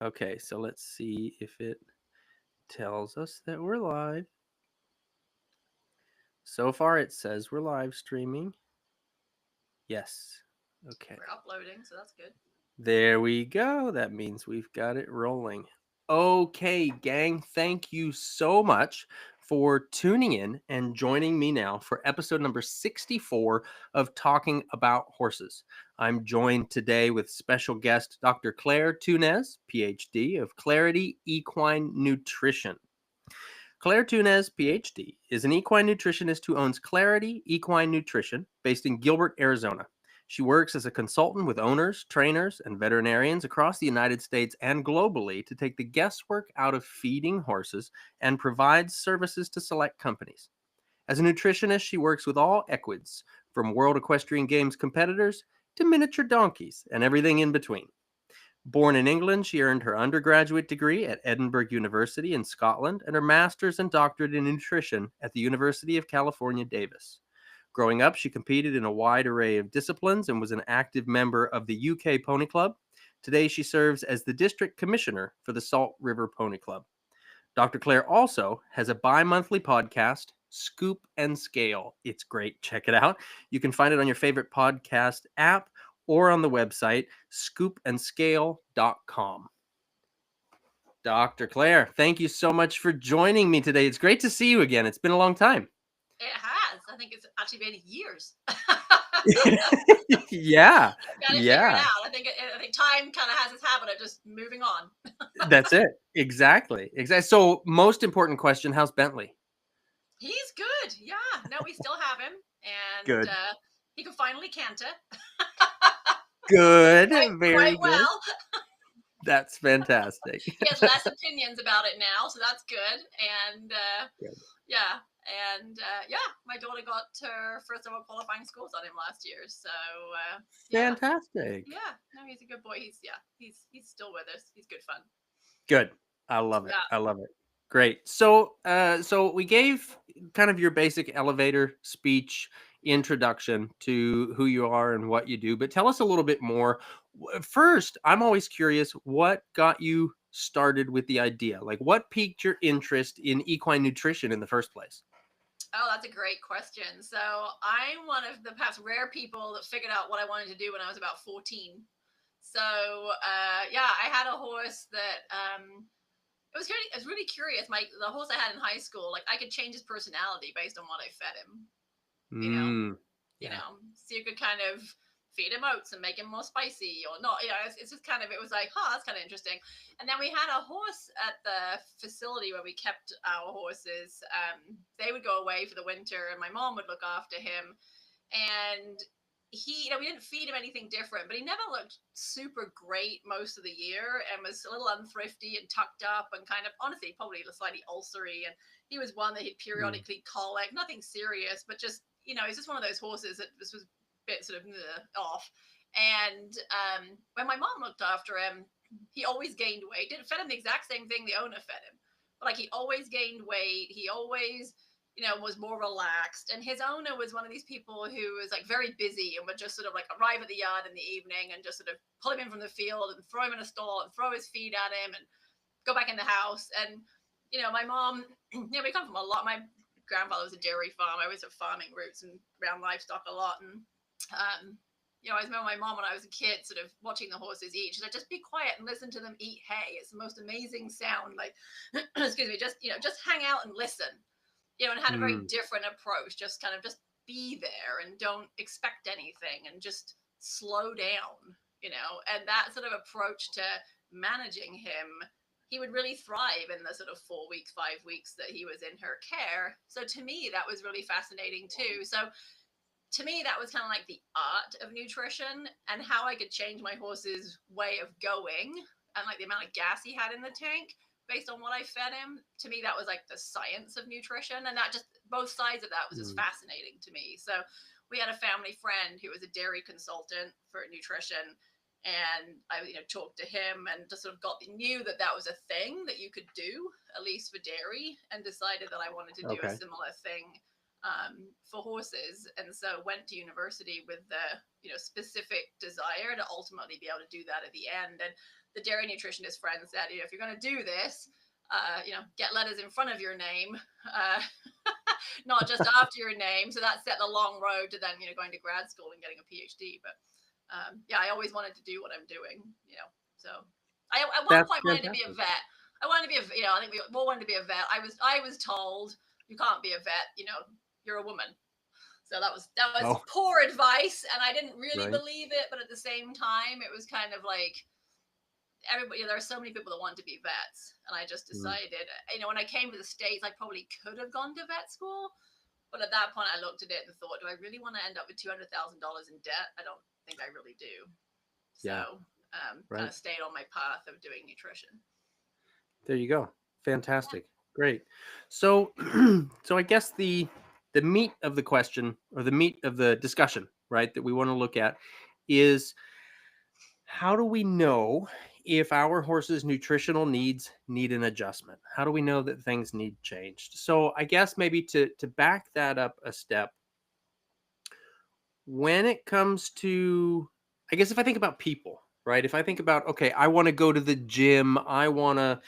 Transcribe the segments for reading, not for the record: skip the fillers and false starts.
Okay, so let's see if it tells us that we're live. So far, it says we're live streaming. Yes. Okay. We're uploading, so that's good. There we go. That means we've got it rolling. Okay, gang, thank you so much for tuning in and joining me now for episode number 64 of Talking About Horses. I'm joined today with special guest Dr. Clair Thunes, PhD of Clarity Equine Nutrition. Clair Thunes, PhD, is an equine nutritionist who owns Clarity Equine Nutrition based in Gilbert, Arizona. She works as a consultant with owners, trainers, and veterinarians across the United States and globally to take the guesswork out of feeding horses and provides services to select companies. As a nutritionist, she works with all equids, from World Equestrian Games competitors to miniature donkeys and everything in between. Born in England, she earned her undergraduate degree at Edinburgh University in Scotland and her master's and doctorate in nutrition at the University of California, Davis. Growing up, she competed in a wide array of disciplines and was an active member of the UK Pony Club. Today, she serves as the district commissioner for the Salt River Pony Club. Dr. Claire also has a bi monthly podcast, Scoop and Scale. It's great. Check it out. You can find it on your favorite podcast app or on the website, scoopandscale.com. Dr. Claire, thank you so much for joining me today. It's great to see you again. It's been a long time. It has. I think it's actually been years. Yeah, Got it figured yeah, out. I think time kind of has its habit of just moving on. that's it. Exactly. Exactly. So, most important question, how's Bentley? He's good. Yeah. No, we still have him, and Good. he can finally canter Good. quite Very good. well. That's fantastic. He has less opinions about it now, so that's good. And Good. yeah, and yeah, my daughter got her first ever qualifying scores on him last year. So yeah, Fantastic. yeah. No, he's a good boy. He's still with us. He's good fun. Good. I love it. Yeah. I love it. Great. So we gave kind of your basic elevator speech introduction to who you are and what you do, but tell us a little bit more. First, I'm always curious what got you started with the idea? Like what piqued your interest in equine nutrition in the first place? Oh, that's a great question. So I'm one of the perhaps rare people that figured out what I wanted to do when I was about 14. So yeah, I had a horse that it was really curious. The horse I had in high school, like I could change his personality based on what I fed him. You know, Mm, yeah. so you could kind of feed him oats and make him more spicy or not. It's just kind of, it was like, oh, that's kind of interesting. And then we had a horse at the facility where we kept our horses. They would go away for the winter, and my mom would look after him. And we didn't feed him anything different, but he never looked super great most of the year and was a little unthrifty and tucked up and kind of, honestly, probably slightly ulcery. And he was one that he'd Mm, periodically colic, nothing serious, but just, he's just one of those horses that this was a bit sort of off. And when my mom looked after him, he always gained weight. Didn't fed him the exact same thing the owner fed him, but like he always gained weight. He always was more relaxed. And his owner was one of these people who was like very busy and would just sort of like arrive at the yard in the evening and just sort of pull him in from the field and throw him in a stall and throw his feed at him and go back in the house. And, my mom, we come from a lot. My grandfather was a dairy farm. I always have farming roots and around livestock a lot. And, I remember my mom when I was a kid sort of watching the horses eat. She's like, just be quiet and listen to them eat hay. It's the most amazing sound. Like, excuse me, just hang out and listen, and had a very mm, different approach. Just kind of just be there and don't expect anything and just slow down, and that sort of approach to managing him, he would really thrive in the sort of 4 weeks, 5 weeks that he was in her care. So to me, that was really fascinating too. So to me, that was kind of like the art of nutrition and how I could change my horse's way of going and like the amount of gas he had in the tank based on what I fed him. To me, that was like the science of nutrition. And that just, both sides of that was just mm, fascinating to me. So we had a family friend who was a dairy consultant for nutrition. And I, talked to him and just sort of knew that that was a thing that you could do, at least for dairy, and decided that I wanted to do a okay. similar thing for horses. And so went to university with the specific desire to ultimately be able to do that at the end. And the dairy nutritionist friend said, if you're going to do this, get letters in front of your name, not just after your name. So that set the long road to then, going to grad school and getting a PhD. But I always wanted to do what I'm doing, So I at one That's point wanted to be a fantastic. vet. I wanted to be I think we all wanted to be a vet. I was told you can't be a vet, you're a woman. So that was Oh, poor advice, and I didn't really right. believe it. But at the same time, it was kind of like everybody. There are so many people that want to be vets, and I just Mm, decided, when I came to the States, I probably could have gone to vet school. But at that point, I looked at it and thought, do I really want to end up with $200,000 in debt? I don't think I really do. yeah, So, kind right. of stayed on my path of doing nutrition. There you go. Fantastic. Great. So so I guess the meat of the question, or the meat of the discussion, right, that we want to look at is, how do we know if our horse's nutritional needs need an adjustment? How do we know that things need changed? So I guess maybe to back that up a step, when it comes to, I guess if I think about people, right? If I think about, okay, I want to go to the gym, I want to,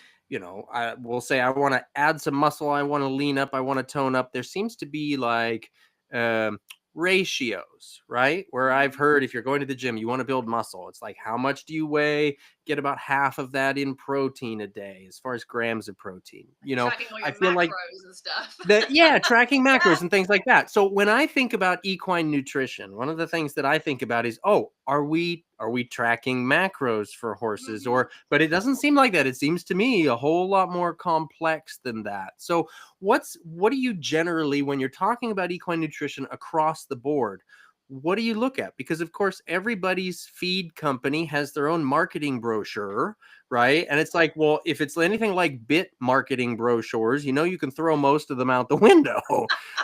I will say I want to add some muscle, I want to lean up, I want to tone up. There seems to be like um, ratios, right? Where I've Mm-hmm. heard if you're going to the gym, you want to build muscle. It's like, how much do you weigh? Get about half of that in protein a day, as far as grams of protein. Tracking all I your feel like macros and stuff. that, yeah, tracking Yeah. macros and things like that. So when I think about equine nutrition, one of the things that I think about is, oh, are we tracking macros for horses? Mm-hmm. Or, but it doesn't seem like that. It seems to me a whole lot more complex than that. So what do you generally, when you're talking about equine nutrition across the board, what do you look at? Because of course everybody's feed company has their own marketing brochure, right? And it's like, well, if it's anything like bit marketing brochures, you can throw most of them out the window,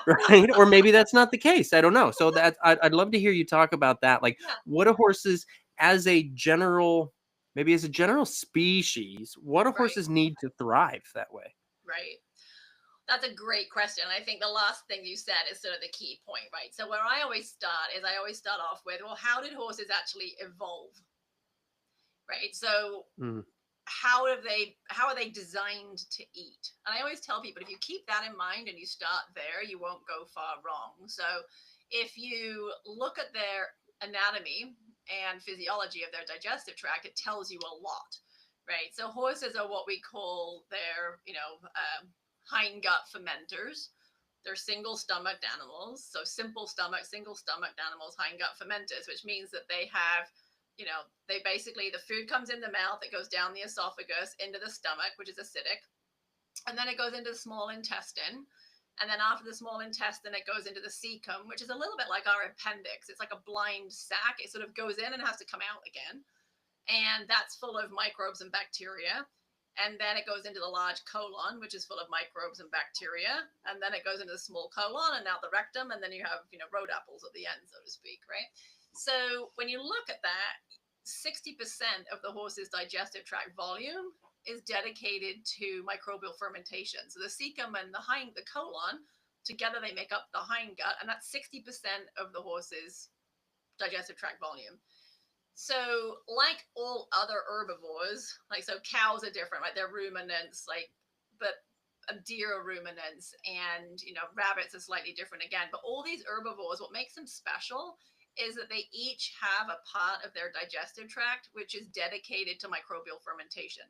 right? Or maybe that's not the case. I don't know. So I'd love to hear you talk about that. Like, Yeah. what do horses, as a general, maybe as a general species, what do Right. horses need to thrive that way? Right. That's a great question. I think the last thing you said is sort of the key point, right? So where I always start is I always start off with, well, how did horses actually evolve? Right. So Mm, how are they designed to eat? And I always tell people, if you keep that in mind and you start there, you won't go far wrong. So if you look at their anatomy and physiology of their digestive tract, it tells you a lot, right? So horses are what we call their hind gut fermenters. They're single stomached animals. So single stomached animals, hind gut fermenters, which means that they have, they basically, the food comes in the mouth, it goes down the esophagus into the stomach, which is acidic, and then it goes into the small intestine. And then after the small intestine, it goes into the cecum, which is a little bit like our appendix. It's like a blind sac. It sort of goes in and has to come out again. And that's full of microbes and bacteria. And then it goes into the large colon, which is full of microbes and bacteria. And then it goes into the small colon and out the rectum. And then you have, road apples at the end, so to speak, right? So when you look at that, 60% of the horse's digestive tract volume is dedicated to microbial fermentation. So the cecum and the colon together, they make up the hind gut, and that's 60% of the horse's digestive tract volume. So, like all other herbivores, like, so cows are different, right? They're ruminants, but deer are ruminants, and rabbits are slightly different again. But all these herbivores, what makes them special is that they each have a part of their digestive tract which is dedicated to microbial fermentation.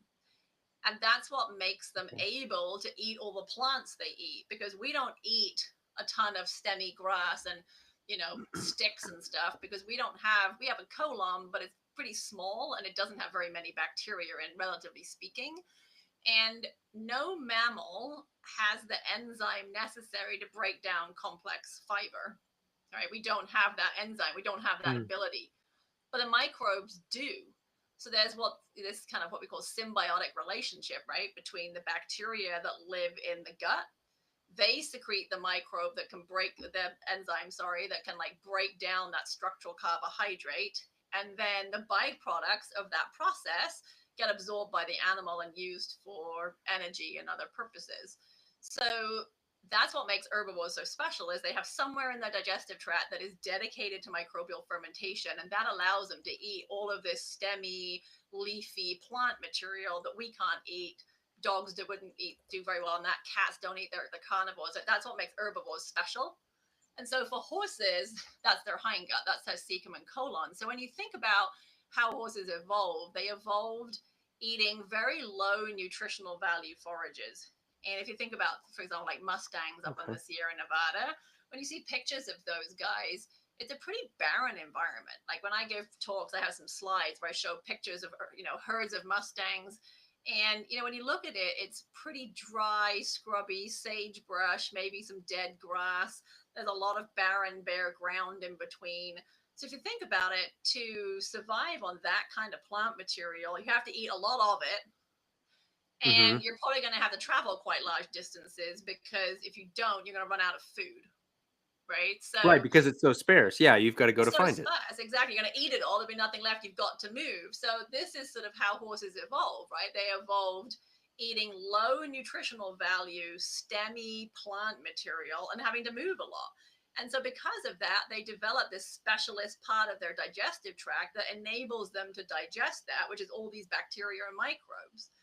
And that's what makes them able to eat all the plants they eat, because we don't eat a ton of stemmy grass and sticks and stuff, because we have a colon, but it's pretty small and it doesn't have very many bacteria in, relatively speaking. And no mammal has the enzyme necessary to break down complex fiber. All right, we don't have that enzyme, we don't have that mm, ability, but the microbes do. So there's this kind of what we call symbiotic relationship, right, between the bacteria that live in the gut. They secrete the microbe that can break the enzyme, sorry, that can like break down that structural carbohydrate, and then the byproducts of that process get absorbed by the animal and used for energy and other purposes. So that's what makes herbivores so special, is they have somewhere in their digestive tract that is dedicated to microbial fermentation, and that allows them to eat all of this stemmy, leafy plant material that we can't eat. Dogs that wouldn't eat do very well, and that cats don't eat. They're carnivores. That's what makes herbivores special. And so for horses, that's their hindgut, that's their cecum and colon. So when you think about how horses evolved, they evolved eating very low nutritional value forages. And if you think about, for example, like Mustangs up in Okay. the Sierra Nevada, when you see pictures of those guys, it's a pretty barren environment. Like when I give talks, I have some slides where I show pictures of, herds of Mustangs. And, when you look at it, it's pretty dry, scrubby, sagebrush, maybe some dead grass. There's a lot of barren, bare ground in between. So if you think about it, to survive on that kind of plant material, you have to eat a lot of it. Mm-hmm. And you're probably going to have to travel quite large distances, because if you don't, you're going to run out of food, right? Right, So because it's so sparse. Yeah, you've got to go to it's so find it. sparse. Exactly. You're going to eat it all. There'll be nothing left. You've got to move. So this is sort of how horses evolved, right? They evolved eating low nutritional value, stemmy plant material and having to move a lot. And so because of that, they developed this specialist part of their digestive tract that enables them to digest that, which is all these bacteria and microbes.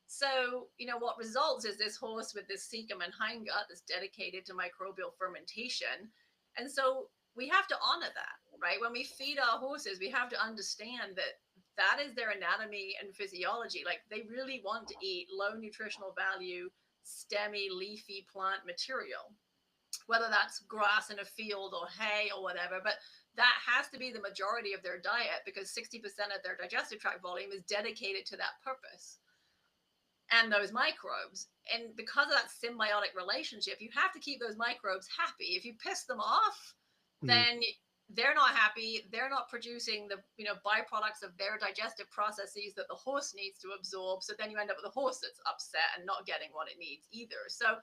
So, what results is this horse with this cecum and hindgut that's dedicated to microbial fermentation. And so we have to honor that, right? When we feed our horses, we have to understand that that is their anatomy and physiology. Like, they really want to eat low nutritional value, stemmy, leafy plant material, whether that's grass in a field or hay or whatever. But that has to be the majority of their diet, because 60% of their digestive tract volume is dedicated to that purpose and those microbes. And because of that symbiotic relationship, you have to keep those microbes happy. If you piss them off, Mm-hmm. then they're not happy. They're not producing the byproducts of their digestive processes that the horse needs to absorb. So then you end up with a horse that's upset and not getting what it needs either. So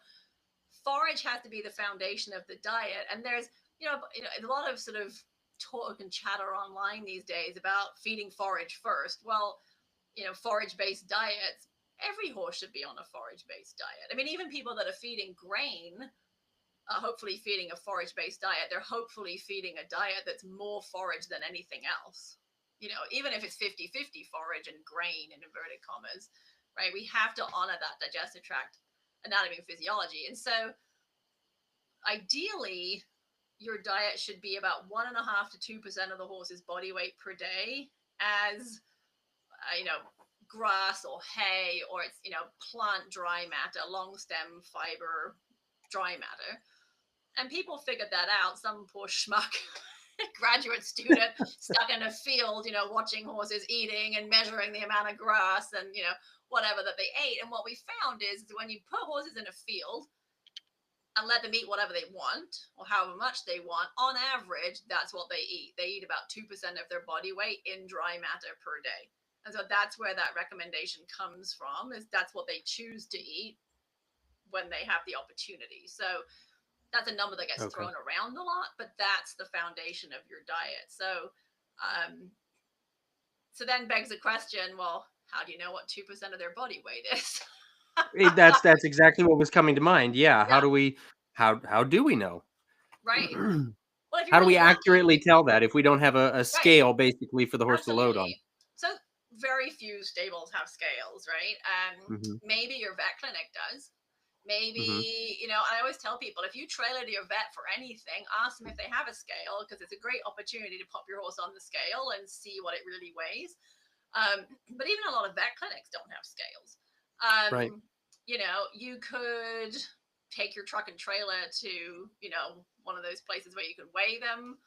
forage has to be the foundation of the diet. And there's a lot of sort of talk and chatter online these days about feeding forage first. Well, forage based diets, every horse should be on a forage based diet. I mean, even people that are feeding grain are hopefully feeding a forage based diet. They're hopefully feeding a diet that's more forage than anything else. Even if it's 50-50 forage and grain in inverted commas, right? We have to honor that digestive tract anatomy and physiology. And so ideally, your diet should be about 1.5 to 2% of the horse's body weight per day as grass or hay, or it's plant dry matter, long stem fiber dry matter. And people figured that out. Some poor schmuck graduate student stuck in a field, watching horses eating and measuring the amount of grass and whatever that they ate. And what we found is when you put horses in a field and let them eat whatever they want or however much they want, on average, that's what they eat. They eat about 2% of their body weight in dry matter per day. And so that's where that recommendation comes from, is that's what they choose to eat when they have the opportunity. So that's a number that gets Okay. thrown around a lot, but that's the foundation of your diet. So then begs the question, well, how do you know what 2% of their body weight is? That's exactly what was coming to mind. Yeah. Yeah, How do we know? right. Well, if you're How do we really lucky, accurately tell that if we don't have a right. scale basically for the horse to load on? Absolutely. So very few stables have scales, right? Mm-hmm. Maybe your vet clinic does. Mm-hmm. Maybe, I always tell people, if you trailer to your vet for anything, ask them if they have a scale, because it's a great opportunity to pop your horse on the scale and see what it really weighs. But even a lot of vet clinics don't have scales. Right. You could take your truck and trailer to, one of those places where you can weigh them.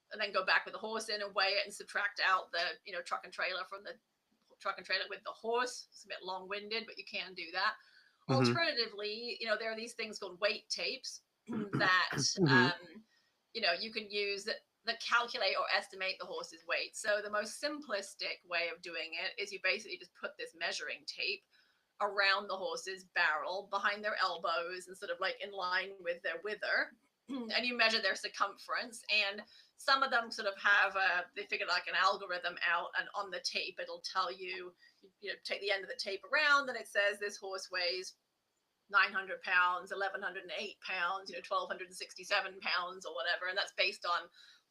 And then go back with the horse in and weigh it and subtract out the, truck and trailer from the truck and trailer with the horse. It's a bit long winded, but you can do that. Mm-hmm. Alternatively, there are these things called weight tapes that, Mm-hmm. you can use that calculate or estimate the horse's weight. So the most simplistic way of doing it is you basically just put this measuring tape around the horse's barrel behind their elbows and sort of like in line with their wither. And you measure their circumference, and some of them sort of have they figured like an algorithm out, and on the tape it'll tell you, take the end of the tape around and it says this horse weighs 900 pounds, 1108 pounds, 1267 pounds or whatever. And that's based on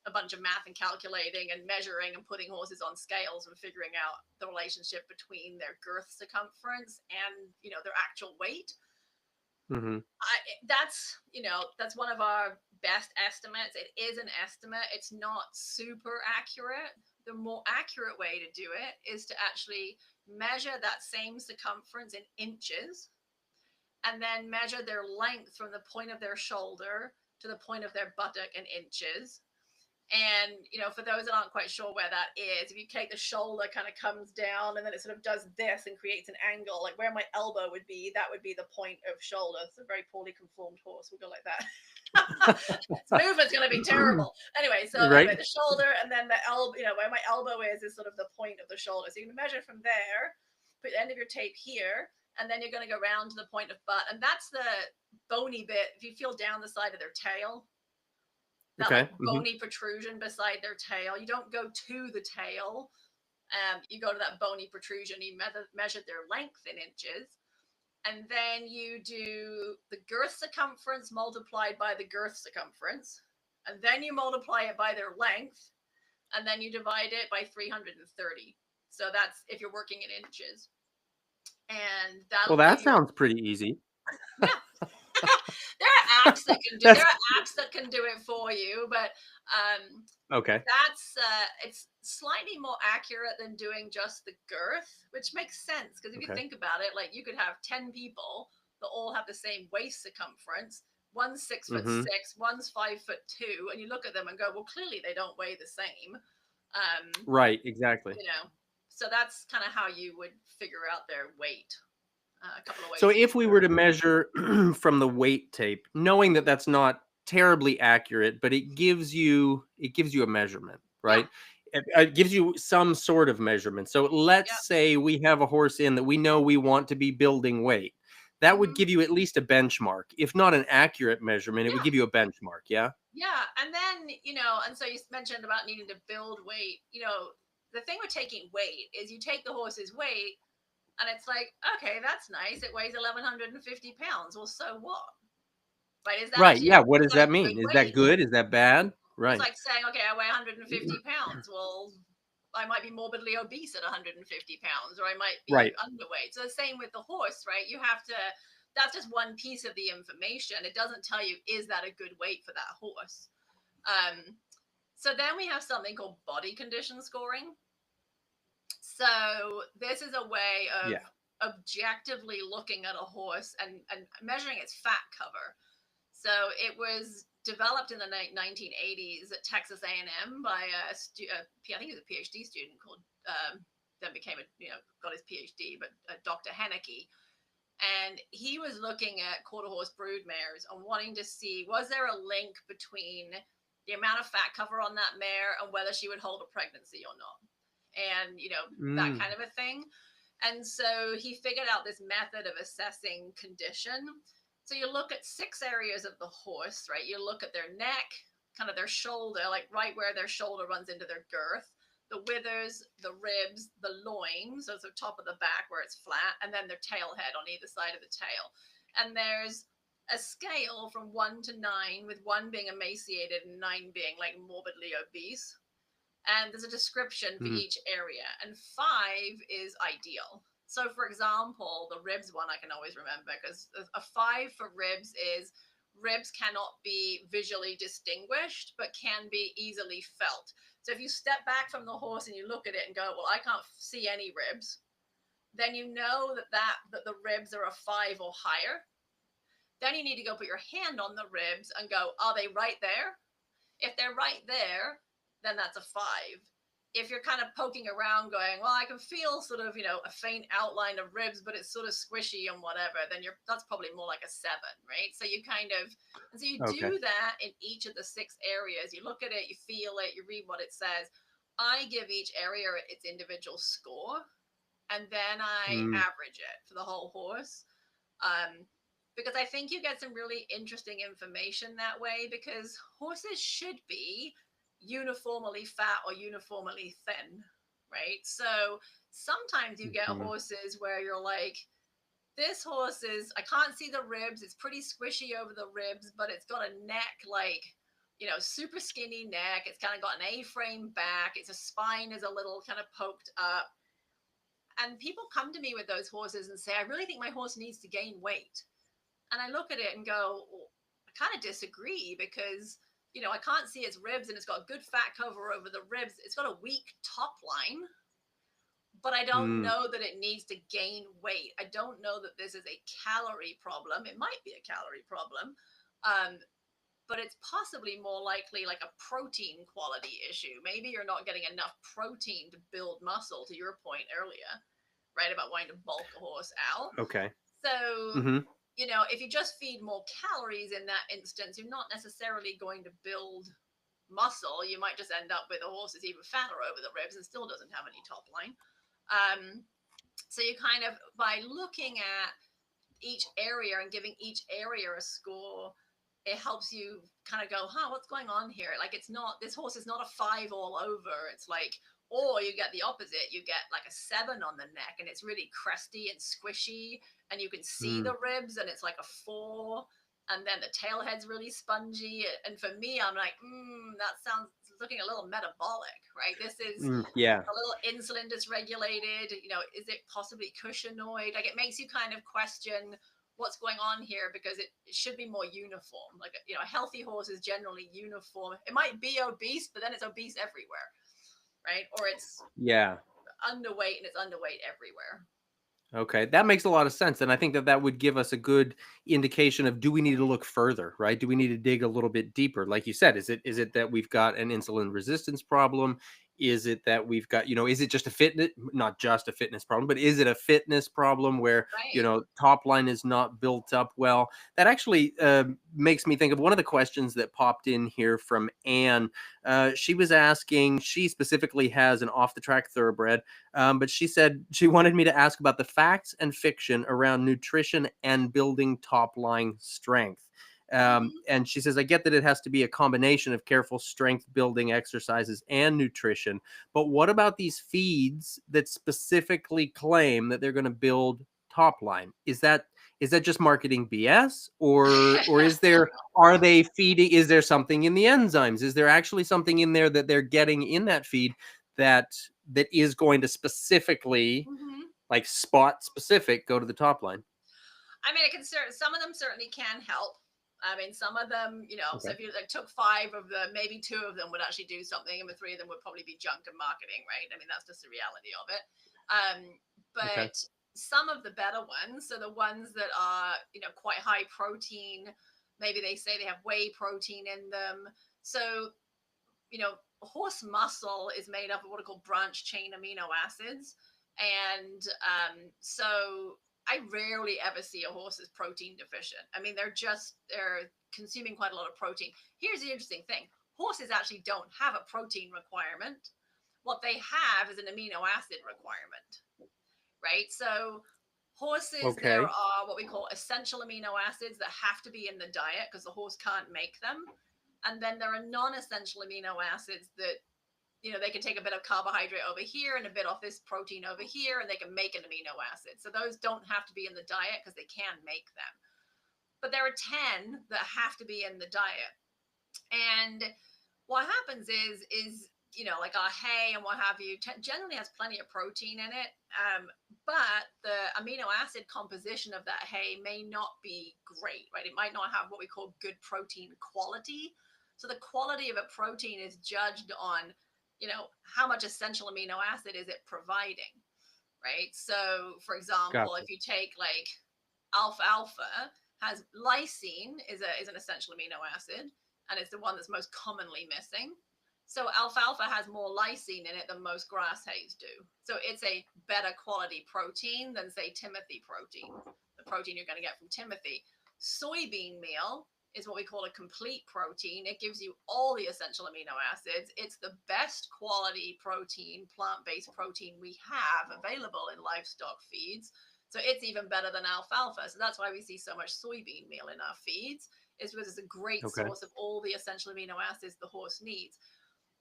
a bunch of math and calculating and measuring and putting horses on scales and figuring out the relationship between their girth circumference and, their actual weight. Mm-hmm. That's one of our best estimates. It is an estimate. It's not super accurate. The more accurate way to do it is to actually measure that same circumference in inches and then measure their length from the point of their shoulder to the point of their buttock in inches. And, for those that aren't quite sure where that is, if you take the shoulder kind of comes down and then it sort of does this and creates an angle, like where my elbow would be, that would be the point of shoulder. It's a very poorly conformed horse. We'll go like that. Its movement's going to be terrible. Anyway, Right. the shoulder and then the elbow, where my elbow is sort of the point of the shoulder. So you can measure from there, put the end of your tape here, and then you're going to go round to the point of butt. And that's the bony bit. If you feel down the side of their tail, that Okay. like bony protrusion beside their tail. You don't go to the tail. You go to that bony protrusion. You measure their length in inches. And then you do the girth circumference multiplied by the girth circumference. And then you multiply it by their length. And then you divide it by 330. So that's if you're working in inches. And Well, that'll that give you, sounds pretty easy. yeah. There are apps that can do That's there are apps that can do it for you, but okay. that's it's slightly more accurate than doing just the girth, which makes sense because if you Okay. think about it, like you could have 10 people that all have the same waist circumference. One's 6'6", Mm-hmm. one's 5'2", and you look at them and go, well, clearly they don't weigh the same. Right. Exactly. So that's kind of how you would figure out their weight. A couple of So ways. if we were to measure from the weight tape, knowing that that's not terribly accurate, but it gives you a measurement, Yeah. right? It gives you some sort of measurement. So Yeah. let's say we have a horse in that we know we want to be building weight. That would Mm-hmm. give you at least a benchmark. If not an accurate measurement, it would Yeah. give you a benchmark. Yeah. Yeah. And then, and so you mentioned about needing to build weight. The thing with taking weight is you take the horse's weight and it's like, okay, that's nice. It weighs 1,150 pounds. Well, so what? Right? Is that Right. actually Yeah. What is does that a that good mean? Is that weight? good? Is that bad? It's Right. like saying, okay, I weigh 150 pounds. Well, I might be morbidly obese at 150 pounds, or I might be Right. underweight. So the same with the horse, right? You have to, that's just one piece of the information. It doesn't tell you, is that a good weight for that horse? So then we have something called body condition scoring. So this is a way of Yeah. objectively looking at a horse and measuring its fat cover. So it was developed in the 1980s at Texas A&M by I think he was a PhD student called, then became got his PhD, but Dr. Henneke. And he was looking at quarter horse brood mares and wanting to see, was there a link between the amount of fat cover on that mare and whether she would hold a pregnancy or not? And, that kind of a thing. And so he figured out this method of assessing condition. So you look at 6 areas of the horse, right? You look at their neck, kind of their shoulder, like right where their shoulder runs into their girth, the withers, the ribs, the loin, so it's the top of the back where it's flat, and then their tail head on either side of the tail. And there's a scale from 1 to 9, with 1 being emaciated and 9 being like morbidly obese. And there's a description for each area, and 5 is ideal. So, for example, the ribs one I can always remember because a 5 for ribs is ribs cannot be visually distinguished, but can be easily felt. So, if you step back from the horse and you look at it and go, well, I can't see any ribs, then you know that the ribs are a 5 or higher. Then you need to go put your hand on the ribs and go, are they right there? If they're right there, then that's a 5. If you're kind of poking around going, well, I can feel sort of, a faint outline of ribs, but it's sort of squishy and whatever, then that's probably more like a 7, right? So you and so you do that in each of the 6 areas. You look at it, you feel it, you read what it says. I give each area its individual score, and then I average it for the whole horse. Because I think you get some really interesting information that way, because horses should be uniformly fat or uniformly thin, right? So sometimes you get horses where you're like, this horse is, I can't see the ribs. It's pretty squishy over the ribs, but it's got a neck like, super skinny neck. It's kind of got an A-frame back. Its a spine is a little kind of poked up. And people come to me with those horses and say, I really think my horse needs to gain weight. And I look at it and go, well, I kind of disagree because, I can't see its ribs and it's got good fat cover over the ribs. It's got a weak top line, but I don't Mm, know that it needs to gain weight. I don't know that this is a calorie problem. It might be a calorie problem, but it's possibly more likely like a protein quality issue. Maybe you're not getting enough protein to build muscle, to your point earlier, right? About wanting to bulk a horse out. okay. So, Hmm. if you just feed more calories in that instance, you're not necessarily going to build muscle. You might just end up with a horse that's even fatter over the ribs and still doesn't have any top line. So you kind of, by looking at each area and giving each area a score, it helps you kind of go, what's going on here? Like, it's not, this horse is not a 5 all over. It's like, or you get the opposite. You get like a 7 on the neck and it's really crusty and squishy and you can see Mm, the ribs and it's like a 4. And then the tail head's really spongy. And for me, I'm like, that sounds looking a little metabolic, right? This is yeah. a little insulin dysregulated. Is it possibly cushingoid? Like, it makes you kind of question what's going on here because it should be more uniform. Like, a healthy horse is generally uniform. It might be obese, but then it's obese everywhere, right? Or it's Yeah. underweight and it's underweight everywhere. Okay, that makes a lot of sense, and I think that that would give us a good indication of, do we need to look further, right? Do we need to dig a little bit deeper? Like you said, is it that we've got an insulin resistance problem? Is it that we've got, is it just a fitness, not just a fitness problem, but is it a fitness problem where, Right. top line is not built up well? That actually makes me think of one of the questions that popped in here from Anne. She was asking, she specifically has an off the track thoroughbred, but she said she wanted me to ask about the facts and fiction around nutrition and building top line strength. Mm-hmm. And she says, I get that it has to be a combination of careful strength building exercises and nutrition. But what about these feeds that specifically claim that they're going to build top line? Is that just marketing BS, or is there, are they feeding, is there something in the enzymes? Is there actually something in there that they're getting in that feed that is going to specifically, Mm-hmm. like spot specific, go to the top line? I mean, some of them certainly can help. I mean, some of them, so Okay. if you like took 5 of them, maybe 2 of them would actually do something, and the 3 of them would probably be junk and marketing, right? I mean, that's just the reality of it. Okay. But some of the better ones, so the ones that are, quite high protein, maybe they say they have whey protein in them. So, horse muscle is made up of what are called branch chain amino acids. And so I rarely ever see a horse is protein deficient. I mean, they're consuming quite a lot of protein. Here's the interesting thing: horses actually don't have a protein requirement. What they have is an amino acid requirement, right? So horses, there Okay. are what we call essential amino acids that have to be in the diet because the horse can't make them. And then there are non-essential amino acids that, they can take a bit of carbohydrate over here and a bit off this protein over here, and they can make an amino acid. So those don't have to be in the diet because they can make them. But there are 10 that have to be in the diet. And what happens is like our hay and what have you generally has plenty of protein in it, but the amino acid composition of that hay may not be great, right? It might not have what we call good protein quality. So the quality of a protein is judged on, how much essential amino acid is it providing, right? So for example, Gotcha. if you take like alfalfa, has lysine is an essential amino acid, and it's the one that's most commonly missing. So alfalfa has more lysine in it than most grass hays do. So it's a better quality protein than, say, Timothy protein, the protein you're going to get from Timothy. Soybean meal is what we call a complete protein. It gives you all the essential amino acids. It's the best quality protein, plant-based protein we have available in livestock feeds. So it's even better than alfalfa. So that's why we see so much soybean meal in our feeds, is because it's a great Okay. source of all the essential amino acids the horse needs.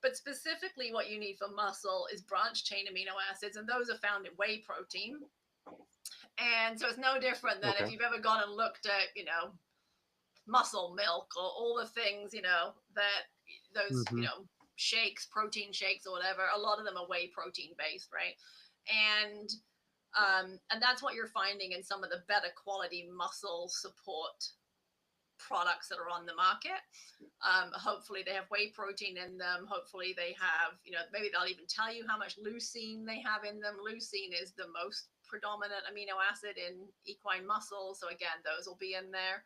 But specifically, what you need for muscle is branch chain amino acids, and those are found in whey protein. And so it's no different than if Okay. you've ever gone and looked at, muscle milk or all the things, that those, Hmm. shakes, protein shakes or whatever. A lot of them are whey protein based, right? And and that's what you're finding in some of the better quality muscle support products that are on the market. Hopefully they have whey protein in them. Hopefully they have, maybe they'll even tell you how much leucine they have in them. Leucine is the most predominant amino acid in equine muscle. So again, those will be in there.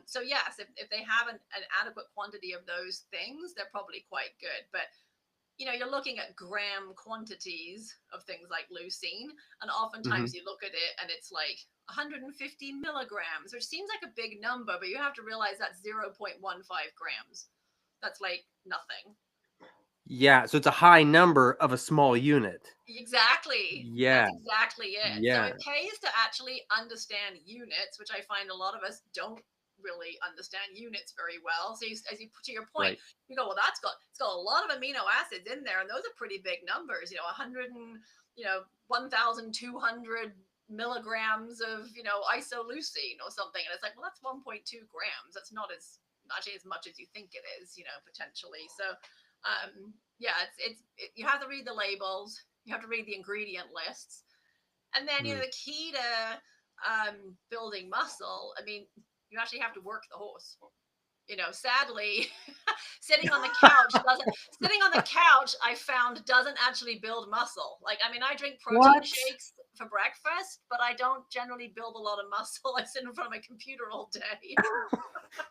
So yes, if they have an adequate quantity of those things, they're probably quite good. But you're looking at gram quantities of things like leucine, and Hmm. oftentimes you look at it and it's like 150 milligrams, which seems like a big number, but you have to realize that's 0.15 grams. That's like nothing. Yeah. So it's a high number of a small unit. Exactly. That's Yeah. exactly it. So Yeah. it pays to actually understand units, which I find a lot of us don't really understand units very well. So as you to your point, Right. you go, well, it's got a lot of amino acids in there, and those are pretty big numbers. 100 and 1,200 milligrams of isoleucine or something, and it's like, well, that's 1.2 grams. That's not as actually as much as you think it is, potentially. So yeah, you have to read the labels, you have to read the ingredient lists, and then Mm. the key to building muscle. I mean, you actually have to work the horse. Sadly, sitting on the couch doesn't. Sitting on the couch, I found, doesn't actually build muscle. Like, I mean, I drink protein What? shakes for breakfast, but I don't generally build a lot of muscle. I sit in front of my computer all day.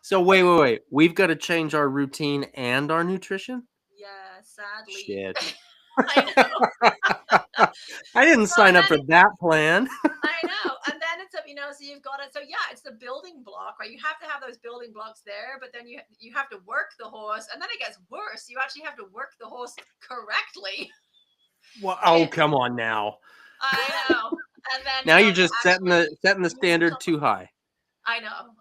So wait. We've got to change our routine and our nutrition? Yeah, sadly, Shit. I know. I didn't Well, sign and up then for that plan. I know. And then it's a, so you've got it. So yeah, it's the building block, right? You have to have those building blocks there, but then you have to work the horse, and then it gets worse. You actually have to work the horse correctly. Well, oh, It, come on now. I know. And then, Now you're to just actually setting the use standard some. too high. I know.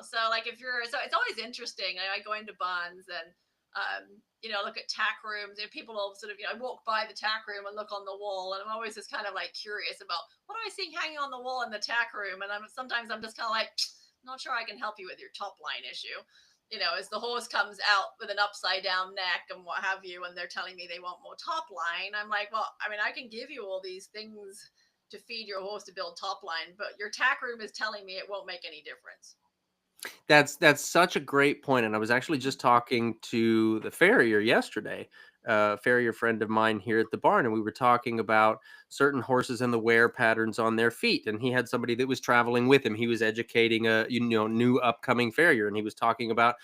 So like if you're, so it's always interesting. I go into Bonds and, look at tack rooms, and people will sort of, I walk by the tack room and look on the wall, and I'm always just kind of like curious about what am I seeing hanging on the wall in the tack room, and sometimes I'm just kind of like, I'm not sure I can help you with your top line issue. As the horse comes out with an upside down neck and what have you, and they're telling me they want more top line, I'm like, well, I mean, I can give you all these things to feed your horse to build top line, but your tack room is telling me it won't make any difference. That's such a great point, and I was actually just talking to the farrier yesterday, a farrier friend of mine here at the barn, and we were talking about certain horses and the wear patterns on their feet. And he had somebody that was traveling with him. He was educating a new upcoming farrier, and he was talking about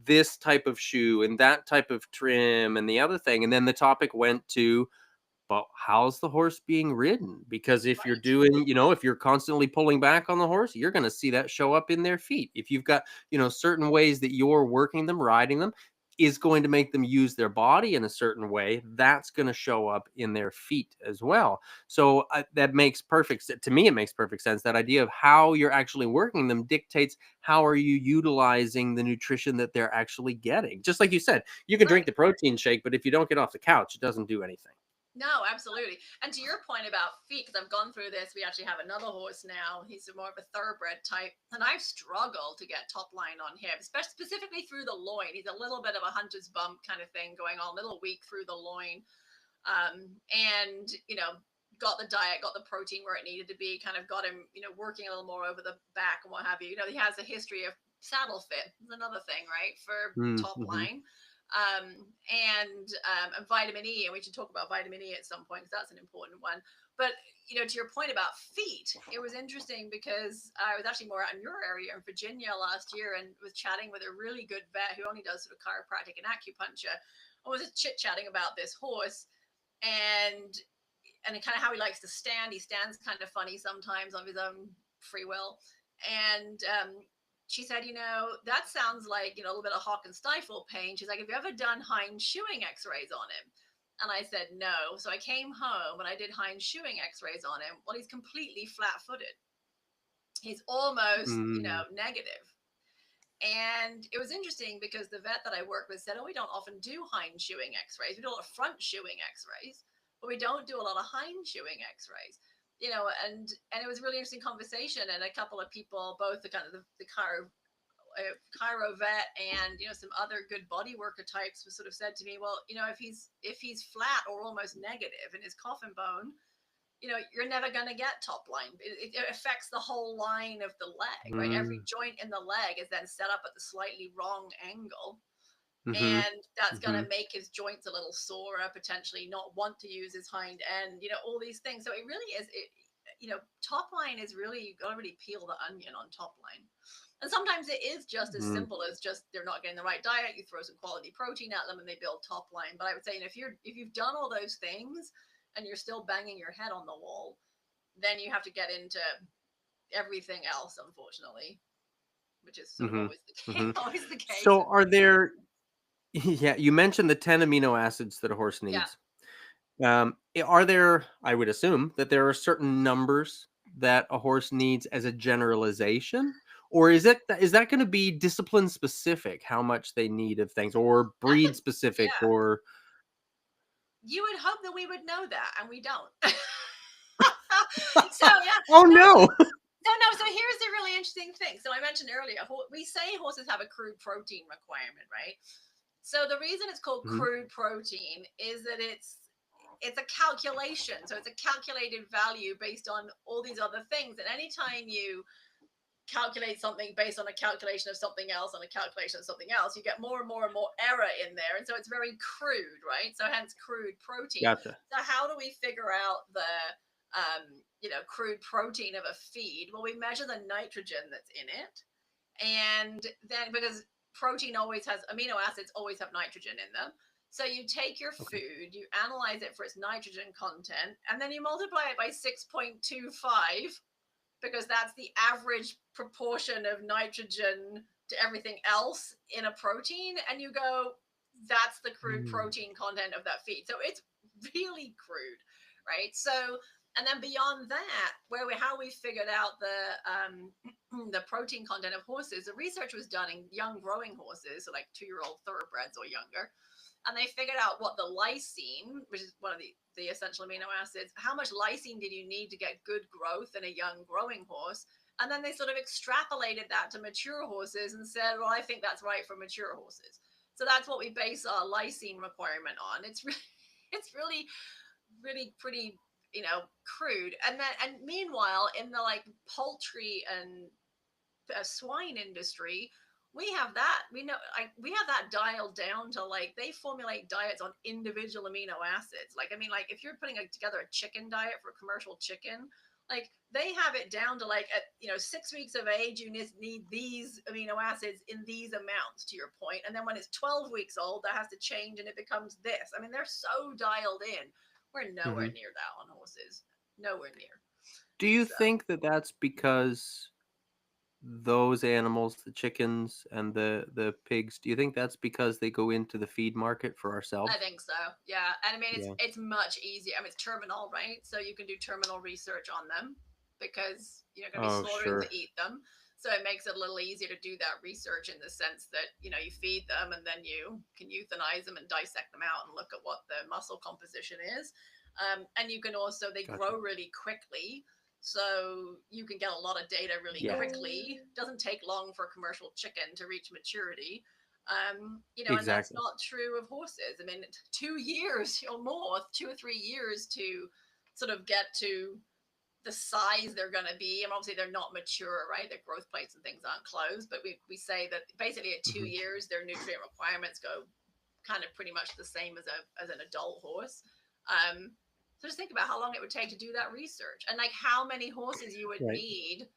this type of shoe and that type of trim and the other thing. And then the topic went to, but how's the horse being ridden? Because if you're Right. doing, if you're constantly pulling back on the horse, you're going to see that show up in their feet. If you've got, certain ways that you're working them, riding them, is going to make them use their body in a certain way, that's going to show up in their feet as well. So that makes perfect sense. To me, it makes perfect sense. That idea of how you're actually working them dictates how are you utilizing the nutrition that they're actually getting. Just like you said, you can drink Right. the protein shake, but if you don't get off the couch, it doesn't do anything. No, absolutely. And to your point about feet, because I've gone through this, we actually have another horse now. He's more of a thoroughbred type, and I've struggled to get top line on him, especially specifically through the loin. He's a little bit of a hunter's bump kind of thing going on, a little weak through the loin. And got the diet, got the protein where it needed to be, kind of got him, working a little more over the back and what have you. He has a history of saddle fit. Is another thing, right, for top Mm-hmm. line. And vitamin E, and we should talk about vitamin E at some point because that's an important one. But to your point about feet, it was interesting because I was actually more out in your area in Virginia last year and was chatting with a really good vet who only does sort of chiropractic and acupuncture. I was just chit chatting about this horse, and kind of how he likes to stand. He stands kind of funny sometimes of his own free will. And she said, that sounds like, a little bit of hock and stifle pain. She's like, have you ever done hind shoeing x-rays on him? And I said, no. So I came home and I did hind shoeing x-rays on him. Well, he's completely flat footed. He's almost, Mm. negative. And it was interesting because the vet that I work with said, oh, we don't often do hind shoeing x-rays. We do a lot of front shoeing x-rays, but we don't do a lot of hind shoeing x-rays. and it was a really interesting conversation, and a couple of people, both the kind of the Cairo vet and some other good body worker types, was sort of said to me, well, if he's flat or almost negative in his coffin bone, you're never going to get top line. It affects the whole line of the leg, right? Every Mm, joint in the leg is then set up at the slightly wrong angle, mm-hmm. and that's going Mm-hmm. to make his joints a little sore, potentially not want to use his hind end, all these things. So it really is top line is really, you got to really peel the onion on top line. And sometimes it is just as Mm. simple as just they're not getting the right diet. You throw some quality protein at them and they build top line. But I would say, if you've done all those things and you're still banging your head on the wall, then you have to get into everything else, unfortunately, which is sort of Mm-hmm. always the Mm-hmm. case. Always the case. So are there yeah, you mentioned the 10 amino acids that a horse Yeah. needs. Are there, I would assume that there are certain numbers that a horse needs as a generalization? Or is that going to be discipline specific, how much they need of things, or That's a breed specific, yeah. or You would hope that we would know that, and we don't. So yeah, oh no. no. No, no. So here's the really interesting thing. So I mentioned earlier, we say horses have a crude protein requirement, right? So the reason it's called Mhm. crude protein is that it's a calculation. So it's a calculated value based on all these other things. And anytime you calculate something based on a calculation of something else on a calculation of something else, you get more and more and more error in there. And so it's very crude, right? So hence crude protein. Gotcha. So how do we figure out the crude protein of a feed? Well, we measure the nitrogen that's in it. And then because protein always has amino acids, always have nitrogen in them. So you take your Okay. food, you analyze it for its nitrogen content, and then you multiply it by 6.25, because that's the average proportion of nitrogen to everything else in a protein. And you go, that's the crude Mm. protein content of that feed. So it's really crude, right? So, and then beyond that, how we figured out the protein content of horses, the research was done in young growing horses, so like 2-year-old thoroughbreds or younger, and they figured out what the lysine, which is one of the essential amino acids, how much lysine did you need to get good growth in a young growing horse. And then they sort of extrapolated that to mature horses and said, well, I think that's right for mature horses. So that's what we base our lysine requirement on. It's really, it's really, really pretty, crude. And meanwhile, in the like poultry and swine industry, we have that. We have that dialed down to, like, they formulate diets on individual amino acids. Like, I mean, like, if you're putting together a chicken diet for commercial chicken, like, they have it down to, like, at 6 weeks of age, you need these amino acids in these amounts, to your point. And then when it's 12 weeks old, that has to change and it becomes this. I mean, they're so dialed in. We're nowhere Hmm. near that on horses. Nowhere near. Do you So think that that's because those animals, the chickens and the pigs, do you think that's because they go into the feed market for I ourselves? think so. Yeah. And I mean, Yeah. it's much easier. I mean, it's terminal, right? So you can do terminal research on them because you're going to be Oh, slaughtering to sure. eat them. So it makes it a little easier to do that research, in the sense that, you feed them and then you can euthanize them and dissect them out and look at what the muscle composition is. And you can also, they Gotcha. grow really quickly. So you can get a lot of data really Yeah, quickly. Doesn't take long for a commercial chicken to reach maturity. And that's exactly. not true of horses. I mean, 2 years or more, 2 or 3 years to sort of get to the size they're going to be. And obviously, they're not mature, right? Their growth plates and things aren't closed. But we say that basically at two Hmm. years, their nutrient requirements go kind of pretty much the same as an adult horse. Um, so just think about how long it would take to do that research, and like how many horses you would Right. need.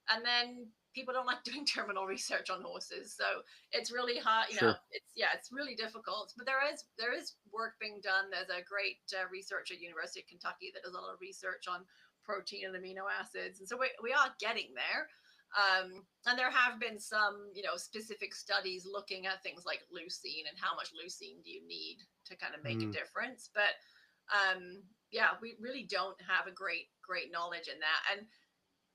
And then people don't like doing terminal research on horses, so it's really hard. Sure. It's really difficult. But there is work being done. There's a great researcher at University of Kentucky that does a lot of research on protein and amino acids, and so we are getting there. And there have been some, specific studies looking at things like leucine and how much leucine do you need to kind of make a Mm. difference. But yeah, we really don't have a great knowledge in that. And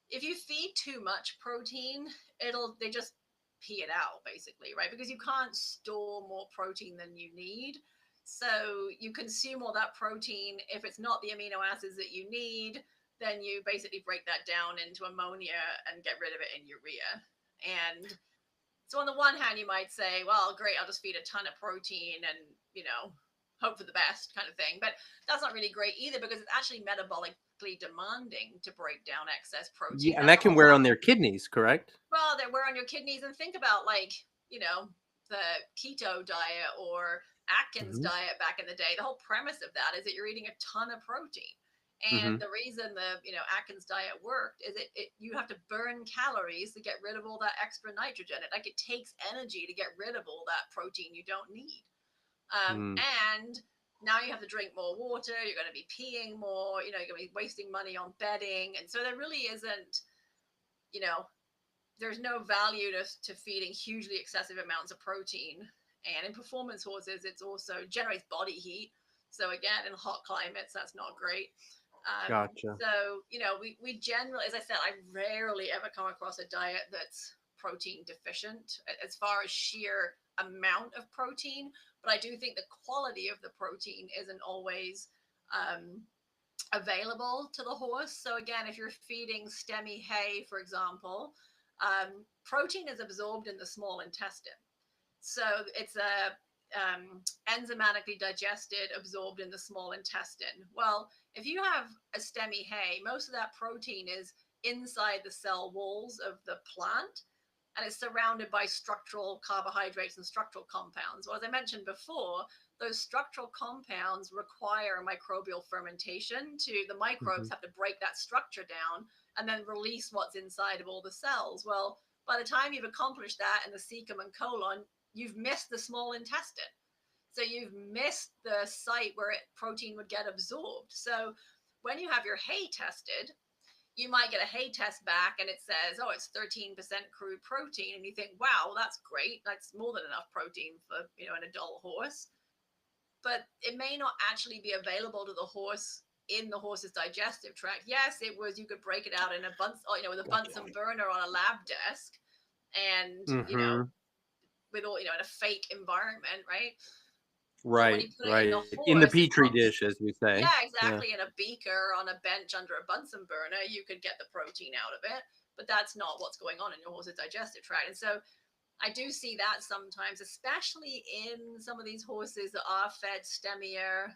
if you feed too much protein, they just pee it out, basically, right? Because you can't store more protein than you need. So you consume all that protein. If it's not the amino acids that you need, then you basically break that down into ammonia and get rid of it in urea. And so on the one hand, you might say, well, great, I'll just feed a ton of protein and, hope for the best kind of thing. But that's not really great either, because it's actually metabolically demanding to break down excess protein. Yeah, and That's that a can whole wear lot. on their kidneys, correct? Well, they wear on your kidneys. And think about, like, the keto diet or Atkins Hmm. diet back in the day. The whole premise of that is that you're eating a ton of protein. And Hmm. the reason the Atkins diet worked is you have to burn calories to get rid of all that extra nitrogen. It takes energy to get rid of all that protein you don't need. Mm. And now you have to drink more water. You're going to be peeing more. You're going to be wasting money on bedding, and so there really isn't. You know, there's no value to feeding hugely excessive amounts of protein. And in performance horses, it's also generates body heat. So again, in hot climates, that's not great. Gotcha. So we generally, as I said, I rarely ever come across a diet that's protein deficient as far as sheer amount of protein. But I do think the quality of the protein isn't always um, available to the horse. So again, if you're feeding stemmy hay, for example, protein is absorbed in the small intestine. So it's enzymatically digested, absorbed in the small intestine. Well, if you have a stemmy hay, most of that protein is inside the cell walls of the plant, and it's surrounded by structural carbohydrates and structural compounds. Well, as I mentioned before, those structural compounds require microbial fermentation. The microbes Hmm. have to break that structure down and then release what's inside of all the cells. Well, by the time you've accomplished that in the cecum and colon, you've missed the small intestine. So you've missed the site where protein would get absorbed. So when you have your hay tested, you might get a hay test back and it says, oh, it's 13% crude protein. And you think, wow, well, that's great. That's more than enough protein for, an adult horse. But it may not actually be available to the horse in the horse's digestive tract. Yes, it was, you could break it out in a Bunsen, with a Gotcha. Bunsen burner on a lab desk and, Hmm. with all, in a fake environment, right? But when Right, you put it in the right. In the horse, it's petri not. dish, as we say. Yeah, Yeah. exactly. In a beaker on a bench under a Bunsen burner, you could get the protein out of it, but that's not what's going on in your horse's digestive tract. And so I do see that sometimes, especially in some of these horses that are fed stemmier,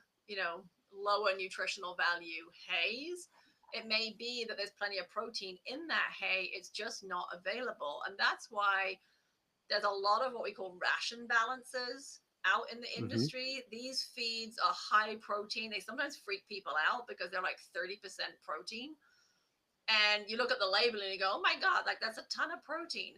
lower nutritional value hays. It may be that there's plenty of protein in that hay, it's just not available. And that's why there's a lot of what we call ration balances out in the Hmm. industry. These feeds are high protein. They sometimes freak people out because they're like 30% protein. And you look at the label and you go, oh my God, like that's a ton of protein.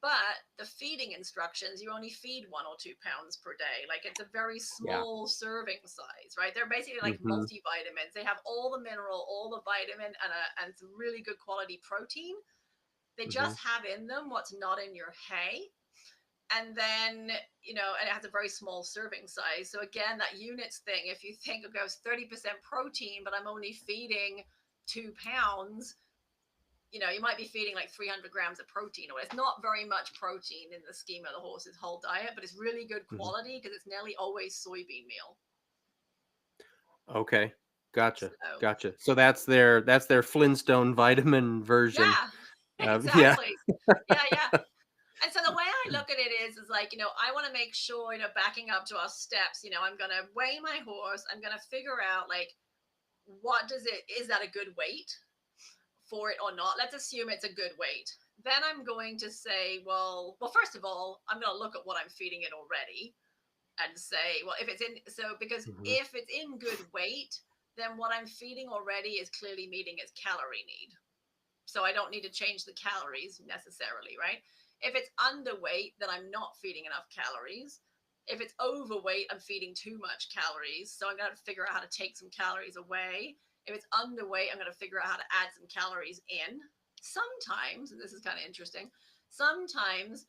But the feeding instructions, you only feed 1 or 2 pounds per day. Like it's a very Yeah. small serving size, right? They're basically like Hmm. multivitamins. They have all the mineral, all the vitamin, and some really good quality protein. They Hmm. just have in them what's not in your hay. And then, and it has a very small serving size. So again, that units thing, if you think, okay, it's 30% protein, but I'm only feeding 2 pounds, you might be feeding like 300 grams of protein, or it's not very much protein in the scheme of the horse's whole diet, but it's really good Hmm. quality because it's nearly always soybean meal. Okay. Gotcha. So, Gotcha. So that's their Flintstone vitamin version. yeah, Yeah. exactly. Yeah, yeah. And so the way I look at it is like, I want to make sure, backing up to our steps, I'm going to weigh my horse. I'm going to figure out like, is that a good weight for it or not? Let's assume it's a good weight. Then I'm going to say, well, first of all, I'm going to look at what I'm feeding it already and say, well, because Hmm. if it's in good weight, then what I'm feeding already is clearly meeting its calorie need. So I don't need to change the calories necessarily, right? If it's underweight, then I'm not feeding enough calories. If it's overweight, I'm feeding too much calories. So I'm going to figure out how to take some calories away. If it's underweight, I'm going to figure out how to add some calories in. Sometimes, and this is kind of interesting, sometimes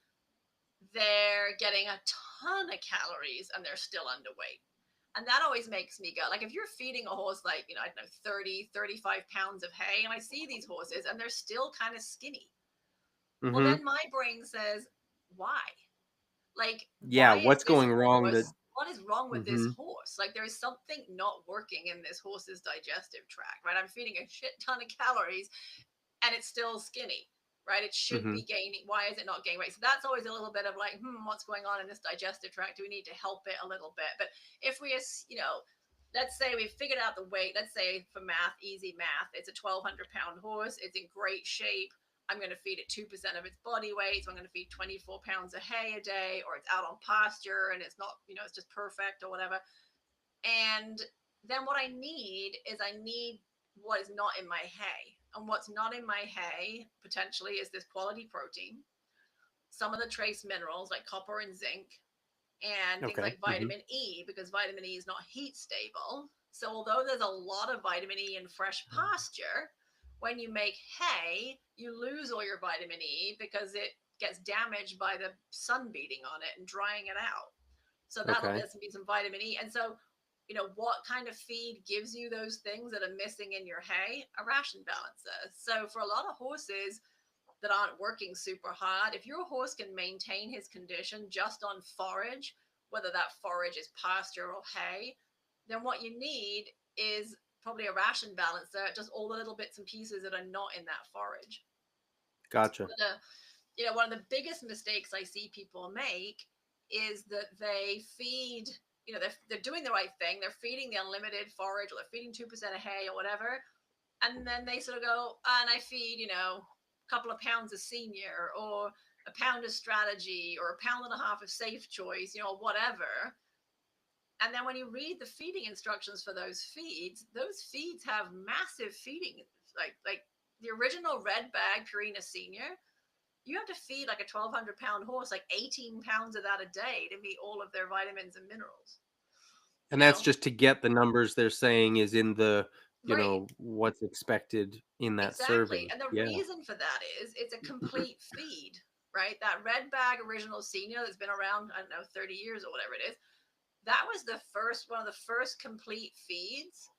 they're getting a ton of calories and they're still underweight. And that always makes me go, like, if you're feeding a horse, like, I don't know, 30, 35 pounds of hay, and I see these horses and they're still kind of skinny. Well, Hmm. then my brain says, why? Like, Yeah. why is What's this going wrong? That. horse? what is wrong with this Mm-hmm. horse? Like, there is something not working in this horse's digestive tract, right? I'm feeding a shit ton of calories and it's still skinny, right? It should Mm-hmm. be gaining. Why is it not gaining weight? So that's always a little bit of like, what's going on in this digestive tract? Do we need to help it a little bit? But if we, let's say we've figured out the weight, let's say for math, easy math, it's a 1,200 pound horse, it's in great shape. I'm going to feed it 2% of its body weight. So I'm going to feed 24 pounds of hay a day, or it's out on pasture and it's not, it's just perfect or whatever. And then what I need is what is not in my hay. And what's not in my hay potentially is this quality protein, some of the trace minerals like copper and zinc, and things Okay. like Mm-hmm. vitamin E, because vitamin E is not heat stable. So although there's a lot of vitamin E in fresh pasture, when you make hay, you lose all your vitamin E because it gets damaged by the sun beating on it and drying it out. So that'll Okay. be some vitamin E. And so, what kind of feed gives you those things that are missing in your hay? A ration balancer. So for a lot of horses that aren't working super hard, if your horse can maintain his condition just on forage, whether that forage is pasture or hay, then what you need is probably a ration balancer, just all the little bits and pieces that are not in that forage. Gotcha. But one of the biggest mistakes I see people make is that they feed, they're doing the right thing. They're feeding the unlimited forage, or they're feeding 2% of hay or whatever. And then they sort of go, and I feed, a couple of pounds of senior, or a pound of strategy, or a pound and a half of safe choice, whatever. And then when you read the feeding instructions for those feeds have massive feeding, like the original red bag Purina Senior, you have to feed like a 1,200 pound horse like 18 pounds of that a day to meet all of their vitamins and minerals. You And that's know, just to get the numbers they're saying is in the, right? what's expected in that Exactly. serving. And the Yeah. reason for that is it's a complete feed, right? That red bag original senior that's been around, I don't know, 30 years or whatever it is, that was one of the first complete feeds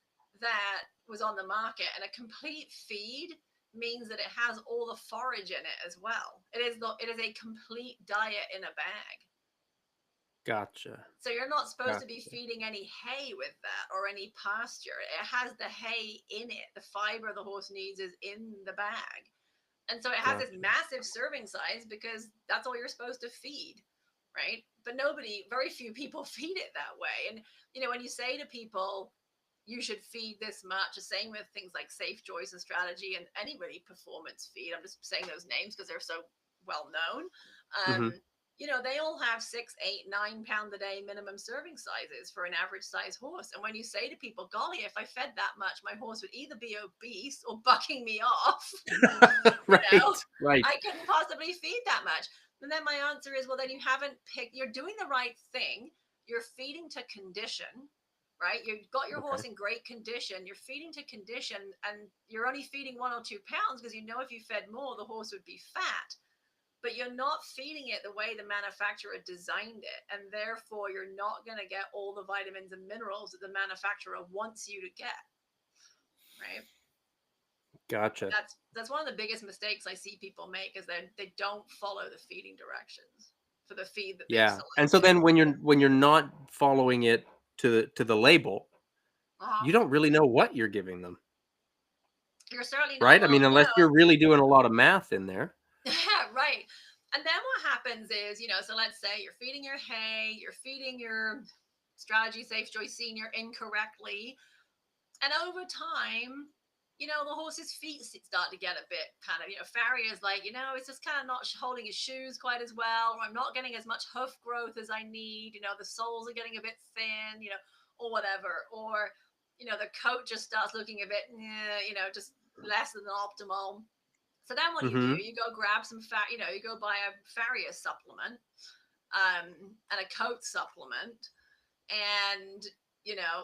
that was on the market. And a complete feed means that it has all the forage in it as well. It is a complete diet in a bag. Gotcha. So you're not supposed to be Gotcha. feeding any hay with that, or any pasture. It has the hay in it. The fiber the horse needs is in the bag. And so it has this Gotcha. massive serving size because that's all you're supposed to feed, right? But very few people feed it that way. And, when you say to people, you should feed this much, the same with things like Safe Choice and Strategy and any really performance feed. I'm just saying those names because they're so well known. Hmm. They all have 6, 8, 9 pound a day minimum serving sizes for an average size horse. And when you say to people, golly, if I fed that much, my horse would either be obese or bucking me off, you know, Right. Right. I couldn't possibly feed that much. And then my answer is, well, then you're doing the right thing. You're feeding to condition, right? You've got your Okay. horse in great condition. You're feeding to condition, and you're only feeding 1 or 2 pounds because if you fed more, the horse would be fat. But you're not feeding it the way the manufacturer designed it. And therefore, you're not going to get all the vitamins and minerals that the manufacturer wants you to get, right? Gotcha. That's one of the biggest mistakes I see people make, is they don't follow the feeding directions for the feed that they've Yeah. And so selected. then when you're not following it to the label, Uh-huh. you don't really know what you're giving them, You're certainly not right? I mean, well unless known. you're really doing a lot of math in there. Right. And then what happens is, so let's say you're feeding your hay, you're feeding your strategy safe choice senior incorrectly. And over time, the horse's feet start to get a bit kind of, farrier's like, it's just kind of not holding his shoes quite as well, or I'm not getting as much hoof growth as I need. The soles are getting a bit thin, or whatever. Or, the coat just starts looking a bit, just less than optimal. So then what do? Hmm. You go grab some fat, you go buy a farrier supplement, and a coat supplement, and,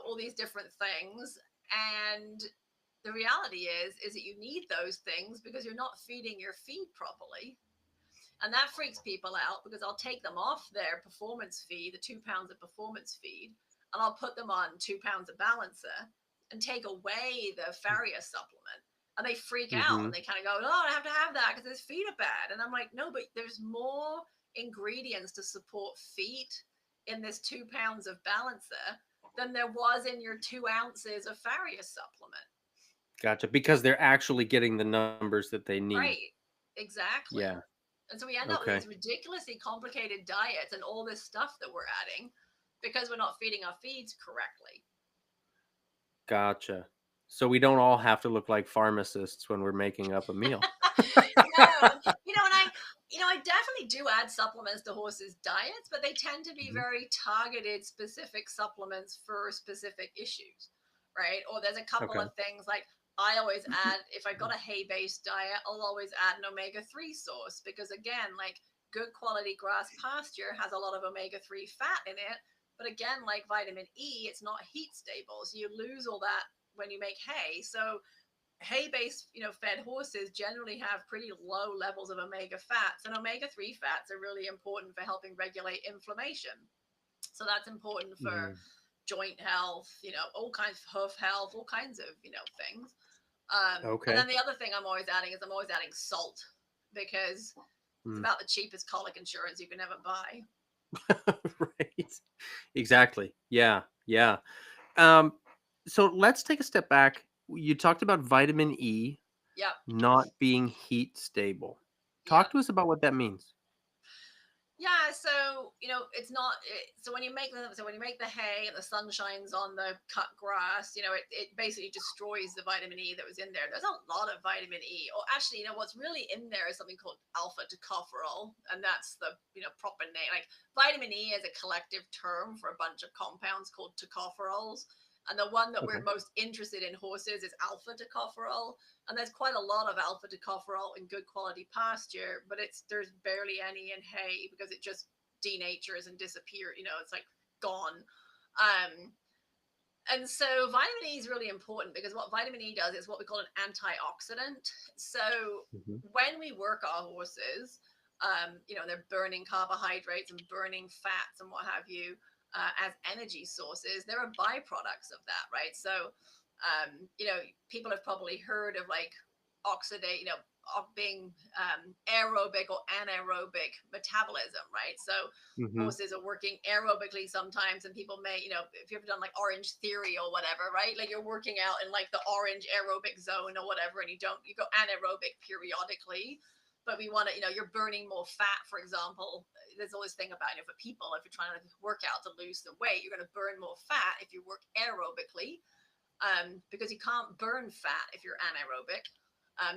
all these different things. And the reality is that you need those things because you're not feeding your feed properly. And that freaks people out, because I'll take them off their performance feed, the 2 pounds of performance feed, and I'll put them on 2 pounds of balancer and take away the farrier supplement. And they freak out and Hmm. they kind of go, oh, I have to have that because his feet are bad. And I'm like, no, but there's more ingredients to support feet in this 2 pounds of balancer than there was in your 2 ounces of farrier supplement. Gotcha. Because they're actually getting the numbers that they need. Right. Exactly. Yeah. And so we end up with Okay. these ridiculously complicated diets and all this stuff that we're adding because we're not feeding our feeds correctly. Gotcha. So we don't all have to look like pharmacists when we're making up a meal. No, I definitely do add supplements to horses' diets, but they tend to be Mhm. very targeted, specific supplements for specific issues, right? Or there's a couple Okay. of things like I always add, if I've got a hay-based diet, I'll always add an omega-3 source because again, like good quality grass pasture has a lot of omega-3 fat in it, but again, like vitamin E, it's not heat stable, so you lose all that when you make hay. So hay-based fed horses generally have pretty low levels of omega fats, and omega-3 fats are really important for helping regulate inflammation, so that's important for Mm. joint health, all kinds of hoof health, all kinds of things. And Okay. then the other thing I'm always adding is I'm always adding salt because it's Mm. about the cheapest colic insurance you can ever buy. Right. Exactly. Yeah. Yeah. Um, so let's take a step back. You talked about vitamin E Yep. not being heat stable. Yep. Talk to us about what that means. Yeah, so it's not. So when you make the hay and the sun shines on the cut grass, it basically destroys the vitamin E that was in there. There's a lot of vitamin E. Or actually, what's really in there is something called alpha tocopherol, and that's the proper name. Like vitamin E is a collective term for a bunch of compounds called tocopherols, and the one that we're Okay. most interested in horses is alpha tocopherol, and there's quite a lot of alpha tocopherol in good quality pasture, but there's barely any in hay because it just denatures and disappears. It's like gone. Um, and so vitamin E is really important because what vitamin E does is what we call an antioxidant. So Mhm. when we work our horses, they're burning carbohydrates and burning fats and what have you as energy sources. There are byproducts of that, right? So, people have probably heard of like oxidate, of being aerobic or anaerobic metabolism, right? So Mhm. horses are working aerobically sometimes, and people may, if you've ever done like Orange Theory or whatever, right? Like you're working out in like the orange aerobic zone or whatever, and you go anaerobic periodically. But we want to, you're burning more fat, for example. There's always thing about for people, if you're trying to work out to lose the weight, you're going to burn more fat if you work aerobically, because you can't burn fat if you're anaerobic.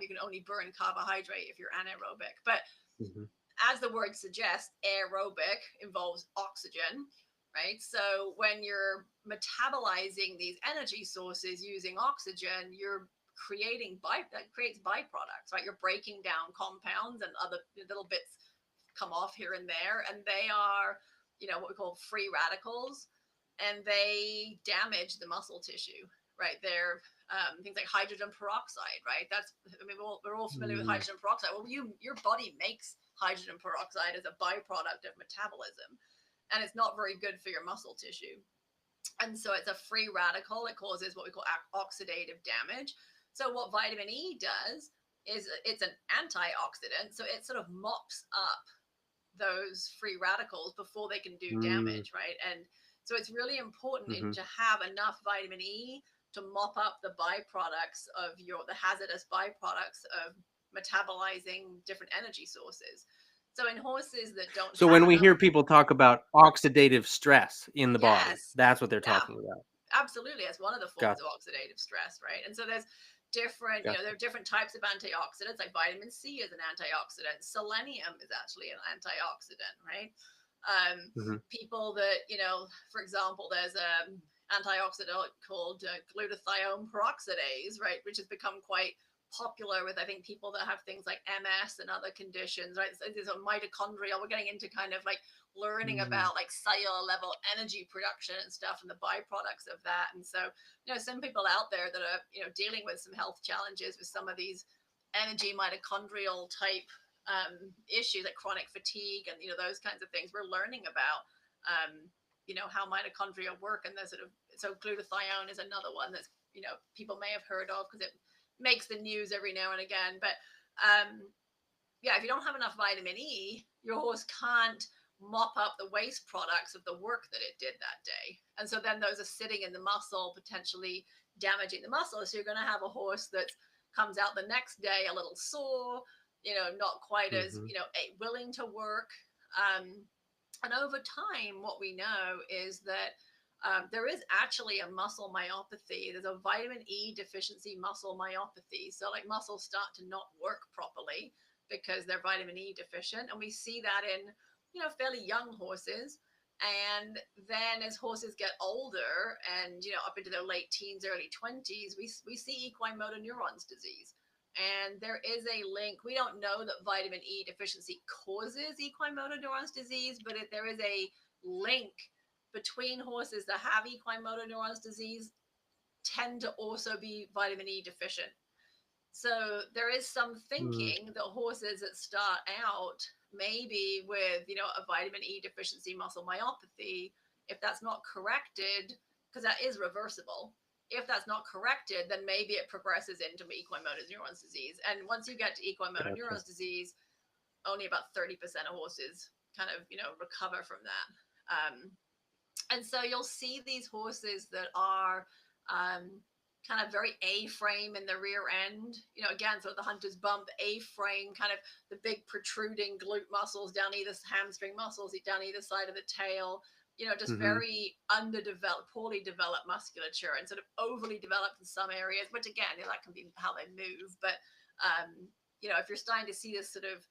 You can only burn carbohydrate if you're anaerobic. But Mhm. as the word suggests, aerobic involves oxygen, right? So when you're metabolizing these energy sources using oxygen, you're that creates byproducts, right? You're breaking down compounds and other little bits come off here and there, and they are, what we call free radicals, and they damage the muscle tissue, right? They're things like hydrogen peroxide, right? We're all familiar with Mm. hydrogen peroxide. Well, your body makes hydrogen peroxide as a byproduct of metabolism, and it's not very good for your muscle tissue. And so it's a free radical. It causes what we call oxidative damage. So what vitamin E does is it's an antioxidant, so it sort of mops up those free radicals before they can do Mm. damage, right? And so it's really important Mhm. to have enough vitamin E to mop up the byproducts of the hazardous byproducts of metabolizing different energy sources. So in horses that don't So have when we enough, hear people talk about oxidative stress in the body, yes, that's what they're yeah, talking about. absolutely, it's one of the forms of Gotcha. oxidative stress, right? And so there's different, Gotcha. there are different types of antioxidants. Like vitamin C is an antioxidant, selenium is actually an antioxidant, right? Mhm. People that, for example, there's a antioxidant called glutathione peroxidase, right, which has become quite popular with, I think, people that have things like MS and other conditions, right? So there's a mitochondrial. We're getting into kind of like learning Mm. about like cellular level energy production and stuff and the byproducts of that. And so, some people out there that are, dealing with some health challenges with some of these energy mitochondrial type issues like chronic fatigue and, those kinds of things we're learning about, how mitochondria work. And there's sort of, so glutathione is another one that's, people may have heard of because it makes the news every now and again. But yeah, if you don't have enough vitamin E, your horse can't mop up the waste products of the work that it did that day. And so then those are sitting in the muscle, potentially damaging the muscle. So you're going to have a horse that comes out the next day a little sore, not quite as, Hmm. willing to work. Um, and over time, what we know is that there is actually a muscle myopathy. There's a vitamin E deficiency muscle myopathy. So, like, muscles start to not work properly because they're vitamin E deficient. And we see that in, fairly young horses. And then as horses get older and, up into their late teens, early 20s, we see equine motor neurons disease. And there is a link. We don't know that vitamin E deficiency causes equine motor neurons disease, but there is a link between horses that have equine motor neurons disease tend to also be vitamin E deficient. So there is some Mm. thinking that horses that start out maybe with, a vitamin E deficiency muscle myopathy, if that's not corrected, because that is reversible, if that's not corrected, then maybe it progresses into equine motor neurons disease. And once you get to equine motor Gotcha. neurons disease, only about 30% of horses kind of, recover from that. And so you'll see these horses that are kind of very A-frame in the rear end. Again, sort of the hunter's bump, A-frame, kind of the big protruding glute muscles down either hamstring muscles down either side of the tail. Just Hmm. very underdeveloped, poorly developed musculature, and sort of overly developed in some areas. Which again, that can be how they move. But if you're starting to see this sort of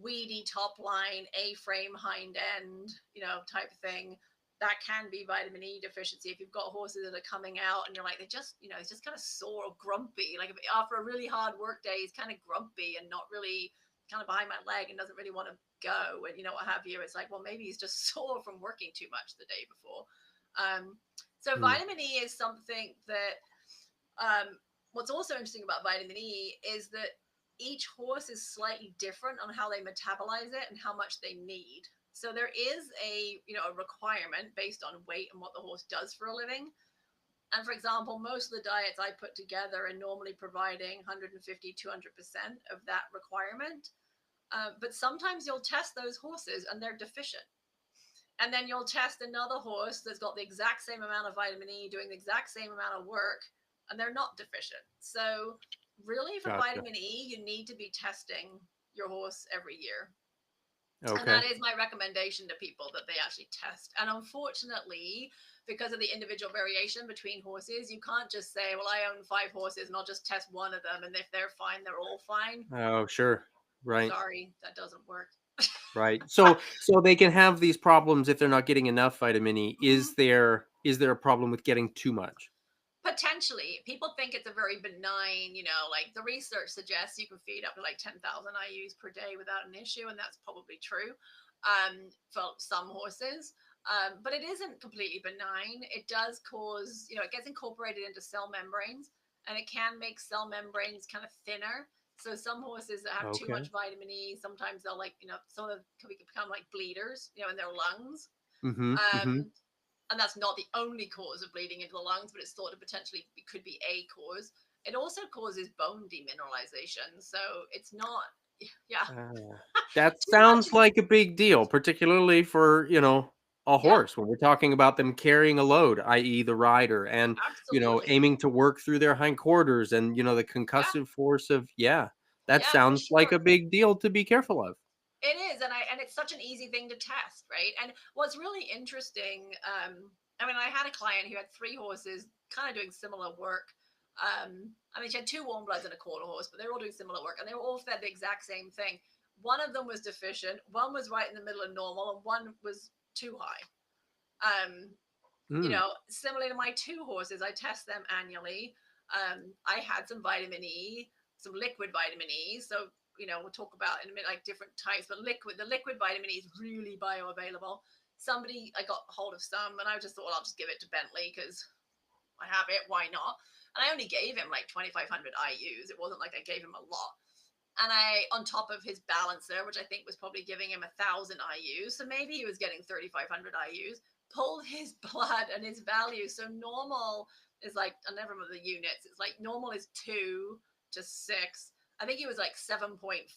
weedy top line, A-frame hind end, type of thing, that can be vitamin E deficiency. If you've got horses that are coming out and you're like, they just, he's just kind of sore or grumpy. Like after a really hard work day, he's kind of grumpy and not really kind of behind my leg and doesn't really want to go and what have you. It's like, well, maybe he's just sore from working too much the day before. So Mm. vitamin E is something that what's also interesting about vitamin E is that each horse is slightly different on how they metabolize it and how much they need. So there is a requirement based on weight and what the horse does for a living. And for example, most of the diets I put together are normally providing 150, 200% of that requirement. But sometimes you'll test those horses and they're deficient. And then you'll test another horse that's got the exact same amount of vitamin E, doing the exact same amount of work, and they're not deficient. So, really, for Gotcha. vitamin E, you need to be testing your horse every year. And that Okay. is my recommendation to people, that they actually test. And unfortunately, because of the individual variation between horses, you can't just say, well, I own 5 horses and I'll just test one of them. And if they're fine, they're all fine. Oh, sure. Right. Sorry, that doesn't work. Right. So they can have these problems if they're not getting enough vitamin E. Mhm. Is there a problem with getting too much? Potentially, people think it's a very benign, like the research suggests you can feed up to like 10,000 IUs per day without an issue, and that's probably true for some horses. But it isn't completely benign. It does cause, it gets incorporated into cell membranes, and it can make cell membranes kind of thinner. So some horses that have too Okay. much vitamin E, sometimes they'll, like, some of them can become like bleeders, in their lungs. Mhm. Mhm. Um, and that's not the only cause of bleeding into the lungs, but it's thought to potentially could be a cause. It also causes bone demineralization, so it's not, yeah, That too much sounds is like a big deal, particularly for, a yeah, horse when we're talking about them carrying a load, i.e. the rider and, absolutely, aiming to work through their hindquarters and, the yeah, concussive force of yeah, that yeah, for sounds like a sure. big deal to be careful of. It is, and it's such an easy thing to test, right? And what's really interesting, I mean, I had a client who had 3 horses, kind of doing similar work. I mean, she had 2 warm bloods and a quarter horse, but they were all doing similar work, and they were all fed the exact same thing. One of them was deficient, one was right in the middle of normal, and one was too high. Um, Mm. Similarly to my 2 horses, I test them annually. I had some vitamin E, some liquid vitamin E. So, we'll talk about in a minute, like different types, but the liquid vitamin E is really bioavailable. I got hold of some, and I just thought, well, I'll just give it to Bentley because I have it. Why not? And I only gave him like 2,500 IUs. It wasn't like I gave him a lot. And on top of his balancer, which I think was probably giving him 1,000 IUs, so maybe he was getting 3,500 IUs, pulled his blood and his value. So normal is like, I never remember the units. It's like normal is 2 to 6. I think he was like 7.5.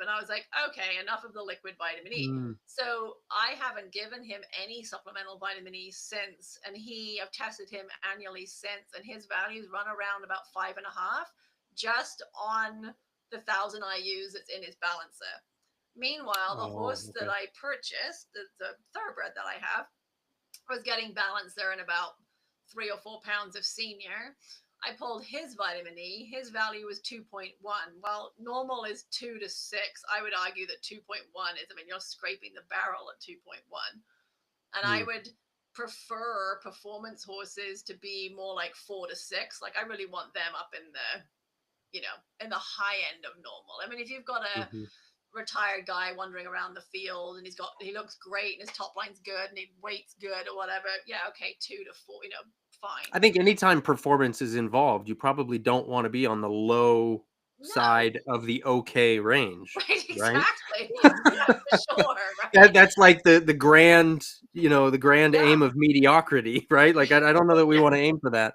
And I was like, okay, enough of the liquid vitamin E. Mm. So I haven't given him any supplemental vitamin E since. And I've tested him annually since, and his values run around about 5.5 just on the 1,000 IUs that's in his balancer. Meanwhile, the Oh, horse that okay. I purchased, the thoroughbred that I have, was getting balancer in about 3 or 4 pounds of senior. I pulled his vitamin E. His value was 2.1. Well, normal is 2 to 6. I would argue that 2.1 is, I mean, you're scraping the barrel at 2.1. And I Mm. would prefer performance horses to be more like 4 to 6. Like, I really want them up in the, in the high end of normal. I mean, if you've got a Mhm. retired guy wandering around the field and he looks great and his top line's good and his weight's good or whatever, yeah, okay, 2 to 4, fine. I think anytime performance is involved, you probably don't want to be on the low No. side of the okay range, Right, right? exactly. Yeah, for sure, right? That's like the grand, the grand Yeah. aim of mediocrity, right? Like I don't know that we Yeah, want to aim for that.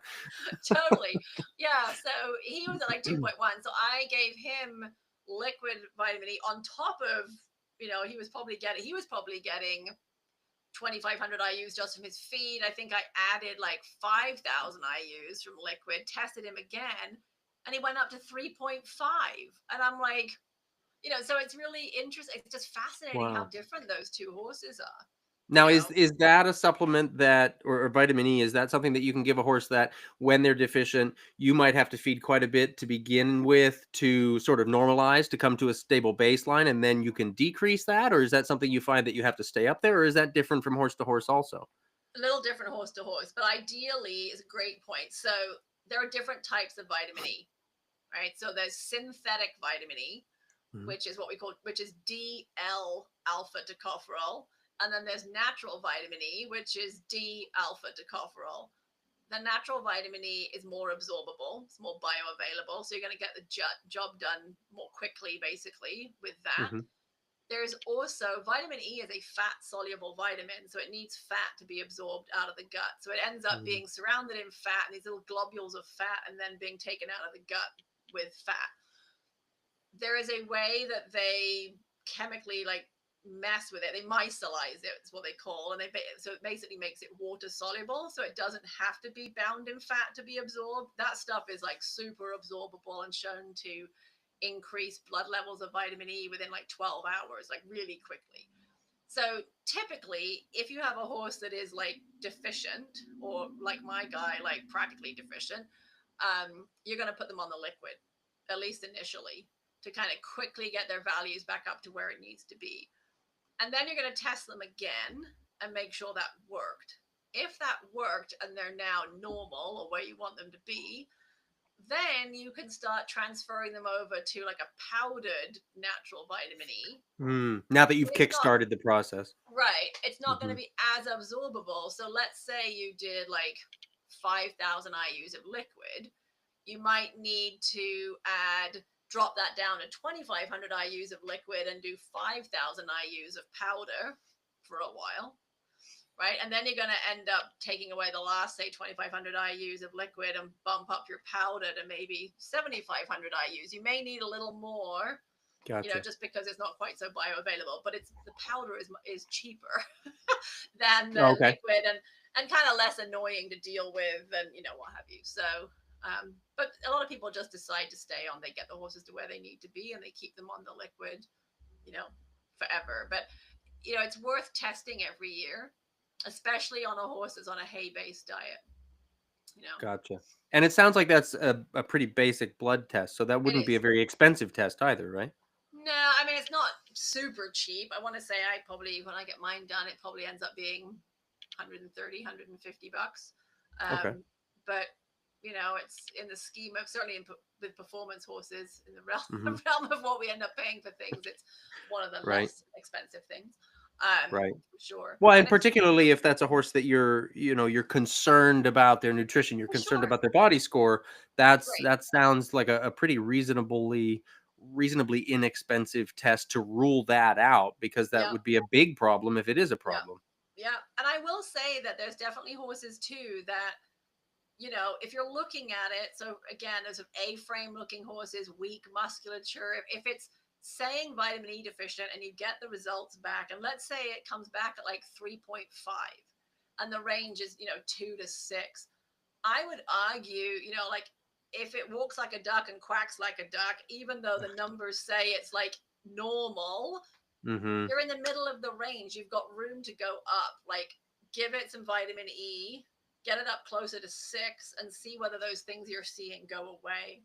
totally. Yeah, so he was at like 2.1. So I gave him liquid vitamin E on top of, he was probably getting 2,500 IUs just from his feed. I think I added like 5,000 IUs from liquid, tested him again, and he went up to 3.5. And I'm like, so it's really interesting. It's just fascinating how Wow. different those two horses are, you Now, is know? is that a supplement that, or vitamin E? Is that something that you can give a horse that when they're deficient, you might have to feed quite a bit to begin with to sort of normalize to come to a stable baseline, and then you can decrease that, or is that something you find that you have to stay up there, or is that different from horse to horse also? A little different horse to horse, but ideally is a great point. So there are different types of vitamin E, right? So there's synthetic vitamin E, Mhm. which is DL alpha tocopherol. And then there's natural vitamin E, which is D alpha tocopherol. The natural vitamin E is more absorbable, it's more bioavailable. So you're going to get the job done more quickly, basically, with that. Mhm. There's also vitamin E is a fat soluble vitamin, so it needs fat to be absorbed out of the gut. So it ends up Mhm. being surrounded in fat, and these little globules of fat, and then being taken out of the gut with fat. There is a way that they chemically like mess with it. They micelize it, is what they call, and so it basically makes it water soluble, so it doesn't have to be bound in fat to be absorbed. That stuff is like super absorbable and shown to increase blood levels of vitamin E within like 12 hours, like really quickly. So typically, if you have a horse that is like deficient, or like my guy, like practically deficient, you're going to put them on the liquid, at least initially, to kind of quickly get their values back up to where it needs to be. And then you're going to test them again and make sure that worked. If that worked and they're now normal or where you want them to be, then you can start transferring them over to like a powdered natural vitamin E. Mm. Now that But you've it's not kickstarted the process. right. It's not going to Mhm. be as absorbable. So let's say you did like 5,000 IUs of liquid. You might need to drop that down to 2,500 IUs of liquid and do 5,000 IUs of powder for a while, right? And then you're going to end up taking away the last, say, 2,500 IUs of liquid and bump up your powder to maybe 7,500 IUs. You may need a little more, Gotcha. just because it's not quite so bioavailable, but the powder is cheaper than the Okay. liquid, and kind of less annoying to deal with, and what have you. So, but a lot of people just decide to stay on. They get the horses to where they need to be, and they keep them on the liquid, you know, forever. But it's worth testing every year, especially on a horse that's on a hay-based diet. Gotcha. And it sounds like that's a pretty basic blood test, so that It wouldn't be a is. very expensive test either, right? No, I mean it's not super cheap. I want to say I probably when I get mine done, it probably ends up being 130, $150. Okay. But it's in the scheme of certainly with performance horses in the realm Mhm. realm of what we end up paying for things. It's one of the Right. less expensive things, Right. for sure. Well, And and it's particularly if that's a horse that you're concerned about their nutrition, you're for concerned sure about their body score, right. that sounds like a pretty reasonably inexpensive test to rule that out, because that Yeah, would be a big problem if it is a yeah, problem. yeah. And I will say that there's definitely horses too that you know, if you're looking at it, so again, there's A-frame looking horses, weak musculature. If it's saying vitamin E deficient and you get the results back, and let's say it comes back at like 3.5 and the range is, 2 to 6, I would argue, like if it walks like a duck and quacks like a duck, even though the numbers say it's like normal, Mm-hmm. you're in the middle of the range. You've got room to go up. Like, give it some vitamin E, get it up closer to 6, and see whether those things you're seeing go away.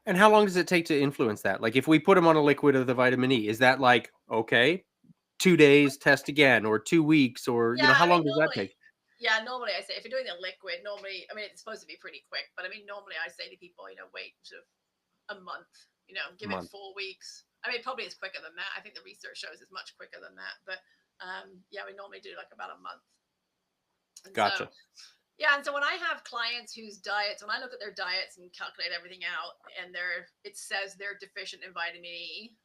And how long does it take to influence that? Like if we put them on a liquid of the vitamin E, is that like, okay, 2 days, test again, or 2 weeks, or Yeah, how I mean, long does that take? normally I say if you're doing a liquid, normally, I mean, it's supposed to be pretty quick, but I mean, normally I say to people, wait sort of a month, give it Month. 4 weeks. I mean, probably it's quicker than that. I think the research shows it's much quicker than that, but yeah, we normally do like about a month. And so, Gotcha. yeah, and so when I have clients whose diets, when I look at their diets and calculate everything out, and it says they're deficient in vitamin E,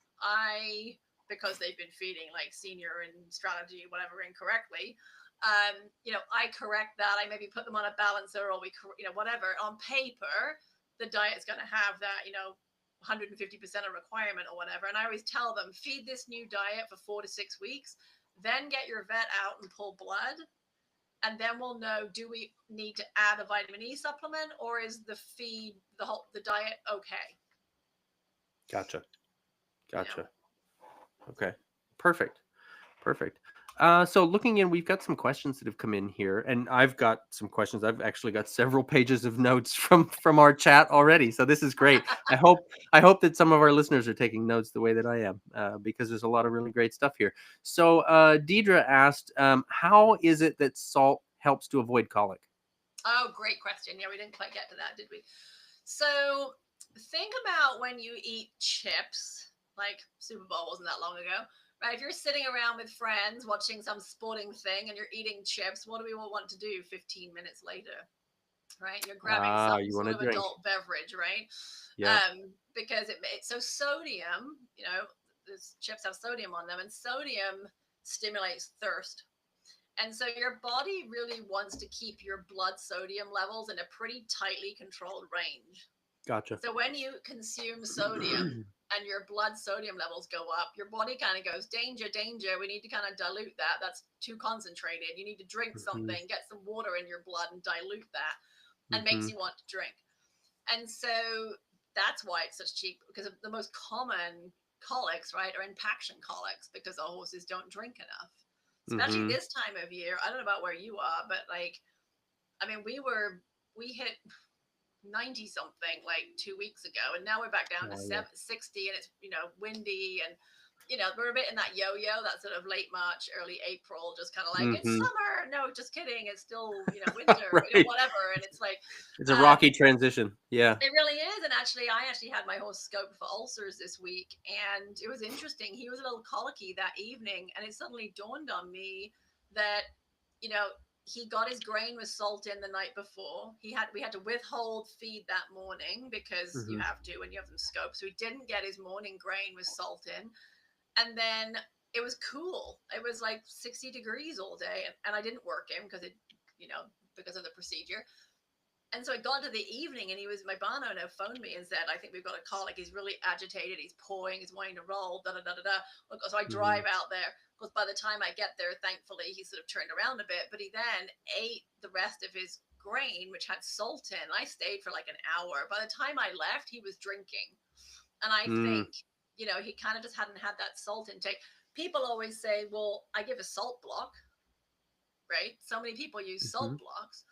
because they've been feeding like senior and strategy, whatever, incorrectly, I correct that. I maybe put them on a balancer, or whatever. On paper, the diet's going to have that, 150% of requirement or whatever. And I always tell them, feed this new diet for 4 to 6 weeks, then get your vet out and pull blood, and then we'll know, do we need to add a vitamin E supplement, or is the diet okay? Gotcha. You know. Gotcha. Okay. Perfect. Perfect. So looking in, we've got some questions that have come in here, and I've got some questions. I've actually got several pages of notes from our chat already. So this is great. I hope that some of our listeners are taking notes the way that I am, because there's a lot of really great stuff here. So Deidre asked, how is it that salt helps to avoid colic? Oh, great question. Yeah, we didn't quite get to that, did we? So think about when you eat chips, like Super Bowl wasn't that long ago, right? If you're sitting around with friends watching some sporting thing and you're eating chips, what do we all want to do 15 minutes later? Right? You're grabbing Ah, some you want sort to of drink? adult beverage, right? Yeah. Because so sodium, these chips have sodium on them, and sodium stimulates thirst. And so your body really wants to keep your blood sodium levels in a pretty tightly controlled range. Gotcha. So when you consume sodium and your blood sodium levels go up, your body kind of goes, danger, danger. We need to kind of dilute that. That's too concentrated. You need to drink Hmm. something, get some water in your blood and dilute that, and Hmm. makes you want to drink. And so that's why it's such cheap, because the most common colics, right, are impaction colics, because our horses don't drink enough. Especially Hmm. this time of year. I don't know about where you are, but like, I mean, we hit 90 something like 2 weeks ago, and now we're back down to Oh yeah. 60, and it's windy, and we're a bit in that yo-yo, that sort of late March, early April, just kind of like, it's Hmm. summer. No, just kidding, it's still winter, Right. whatever. And it's like, It's a rocky transition. Yeah. it really is. And actually, I actually had my horse scoped for ulcers this week, and it was interesting. He was a little colicky that evening, and it suddenly dawned on me that, you know, he got his grain with salt in the night before. We had to withhold feed that morning, because you Hmm. have to when you have them scoped. So he didn't get his morning grain with salt in, and then it was cool. It was like 60 degrees all day, and I didn't work him you know, because of the procedure. And so it got to the evening, and my barn owner phoned me and said, I think we've got a colic. He's really agitated. He's pawing. He's wanting to roll. Da da da da da. So I Hmm. drive out there. Because by the time I get there, thankfully, he sort of turned around a bit. But he then ate the rest of his grain, which had salt in. I stayed for like an hour. By the time I left, he was drinking. And I Mm. think, he kind of just hadn't had that salt intake. People always say, well, I give a salt block, right? So many people use Hmm. salt blocks.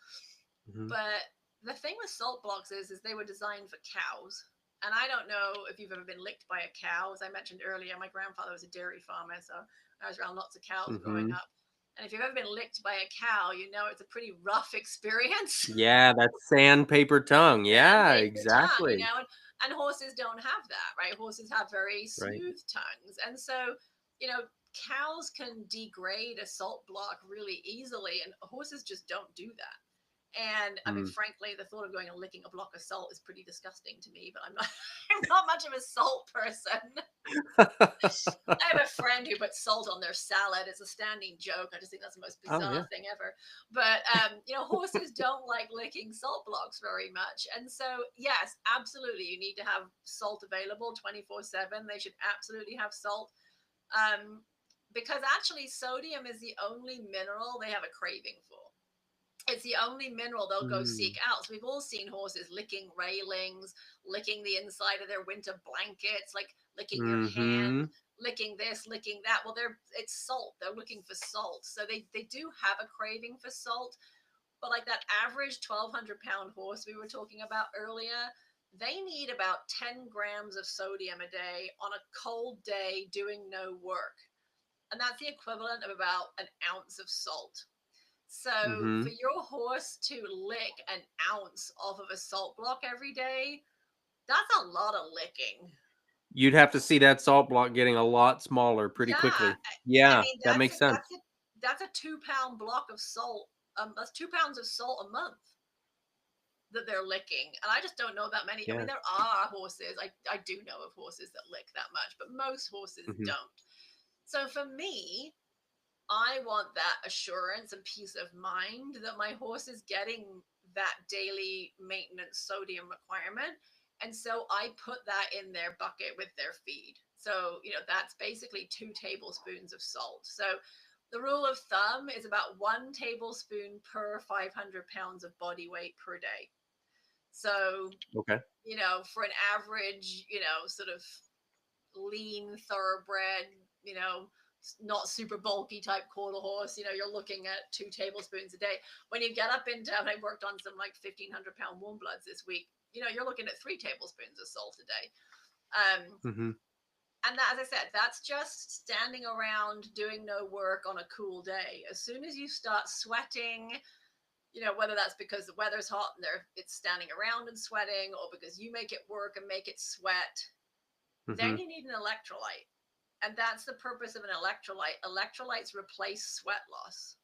Hmm. But the thing with salt blocks is they were designed for cows. And I don't know if you've ever been licked by a cow. As I mentioned earlier, my grandfather was a dairy farmer, so I was around lots of cows growing Hmm. up. And if you've ever been licked by a cow, it's a pretty rough experience. Yeah, that sandpaper tongue. Yeah, Sandpaper tongue, exactly. and horses don't have that, right? Horses have very Right. smooth tongues. And so, you know, cows can degrade a salt block really easily, and horses just don't do that. And I mean, Mm. frankly, the thought of going and licking a block of salt is pretty disgusting to me, but I'm not I'm not much of a salt person. I have a friend who puts salt on their salad. It's a standing joke. I just think that's the most Oh, bizarre yeah. thing ever. But horses don't like licking salt blocks very much. And so, yes, absolutely, you need to have salt available 24/7. They should absolutely have salt. Um, because actually, sodium is the only mineral they have a craving for. It's the only mineral they'll go seek Mm. out. So we've all seen horses licking railings, licking the inside of their winter blankets, like licking your hand, Mhm. licking this, licking that. Well, it's salt. They're looking for salt. So they do have a craving for salt. But like that average 1,200-pound horse we were talking about earlier, they need about 10 grams of sodium a day on a cold day doing no work. And that's the equivalent of about an ounce of salt. So for Mhm. your horse to lick an ounce off of a salt block every day, that's a lot of licking. You'd have to see that salt block getting a lot smaller pretty Yeah, quickly. I Yeah, mean that makes sense. that's a 2 pound block of salt. That's 2 pounds of salt a month that they're licking, and I just don't know that many. I mean, Yeah. there are horses. I do know of horses that lick that much, but most horses Mhm. don't. So for me, I want that assurance and peace of mind that my horse is getting that daily maintenance sodium requirement. And so I put that in their bucket with their feed. So, that's basically 2 tablespoons of salt. So the rule of thumb is about 1 tablespoon per 500 pounds of body weight per day. So, Okay. for an average, sort of lean thoroughbred, not super bulky type quarter horse, you're looking at 2 tablespoons a day. When you get up into, and I worked on some like 1,500-pound warm bloods this week, you're looking at 3 tablespoons of salt a day. Mhm. And that, as I said, that's just standing around doing no work on a cool day. As soon as you start sweating, whether that's because the weather's hot and it's standing around and sweating, or because you make it work and make it sweat, then Mhm. you need an electrolyte. And that's the purpose of an electrolyte. Electrolytes replace sweat loss.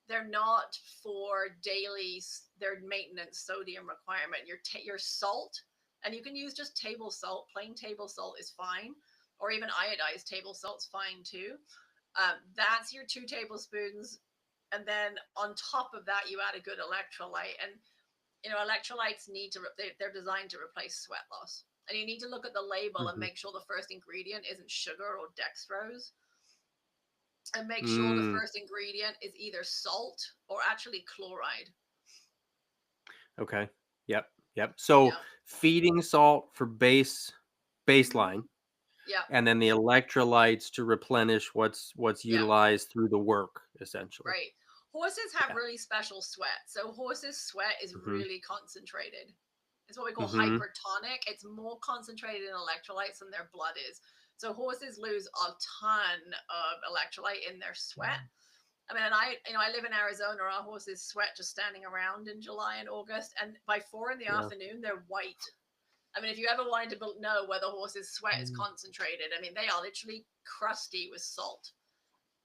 They're not for daily their maintenance sodium requirement. Your salt, and you can use just table salt. Plain table salt is fine, or even iodized table salt's fine too. That's your 2 tablespoons, and then on top of that, you add a good electrolyte. And electrolytes they're designed to replace sweat loss. And you need to look at the label and Mhm. make sure the first ingredient isn't sugar or dextrose, and make sure the Mm. first ingredient is either salt or actually chloride. Okay. Yep. Yep. So Yeah. feeding salt for baseline, Mm-hmm. Yeah. and then the electrolytes to replenish what's Yeah. utilized through the work, essentially. Right. Horses have Yeah. really special sweat. So horses' sweat is Mhm. really concentrated. It's what we call Mhm. hypertonic. It's more concentrated in electrolytes than their blood is. So horses lose a ton of electrolyte in their sweat. I mean, and I live in Arizona. Our horses sweat just standing around in July and August, and by 4 in the Yeah. afternoon, they're white. I mean, if you ever wanted to know whether horses' sweat is Mm. concentrated, I mean, they are literally crusty with salt.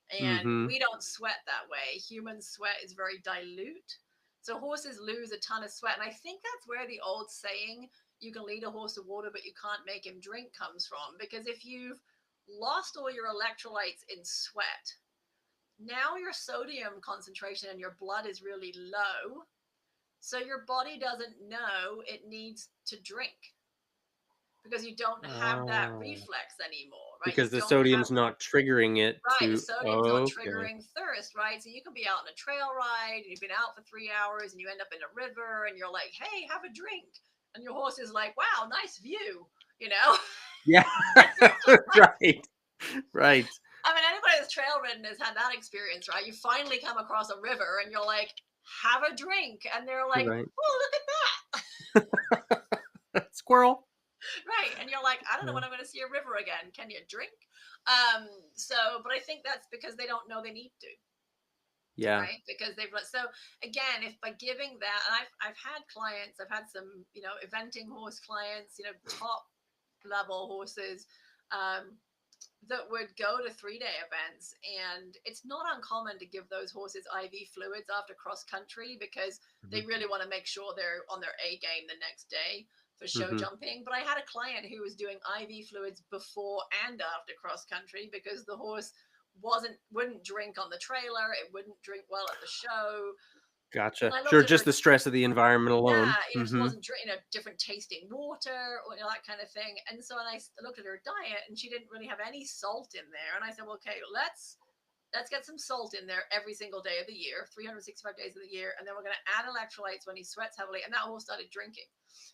And Mhm. we don't sweat that way. Human sweat is very dilute. So horses lose a ton of sweat. And I think that's where the old saying, you can lead a horse to water, but you can't make him drink, comes from. Because if you've lost all your electrolytes in sweat, now your sodium concentration in your blood is really low. So your body doesn't know it needs to drink because you don't have that Oh, reflex anymore, right? You because the don't have sodium's not triggering it Right, the to sodium's not okay. triggering thirst, right? So you can be out on a trail ride and you've been out for 3 hours and you end up in a river and you're like, hey, have a drink. And your horse is like, wow, nice view, you know? Yeah. And you're like, Right. Right. I mean, anybody that's trail ridden has had that experience, right? You finally come across a river and you're like, have a drink. And they're like, Right. oh, look at that. Squirrel. Right. And you're like, I don't know Yeah. when I'm going to see a river again. Can you drink? But I think that's because they don't know they need to. Yeah. Right, because they've let, so again, if by giving that, and I've had clients, I've had some eventing horse clients, top level horses, um that would go to 3-day events, and it's not uncommon to give those horses IV fluids after cross country because they Mhm. really want to make sure they're on their A game the next day. for show Hmm. jumping. But I had a client who was doing IV fluids before and after cross country because the horse wouldn't drink on the trailer, it wouldn't drink well at the show. And Gotcha. I looked Sure. at her. Just the stress of the environment alone. Yeah, she Hmm. wasn't drinking different tasting water or that kind of thing. And so when I looked at her diet, and she didn't really have any salt in there. And I said, well, okay, let's get some salt in there every single day of the year, 365 days of the year, and then we're going to add electrolytes when he sweats heavily. And that horse started drinking,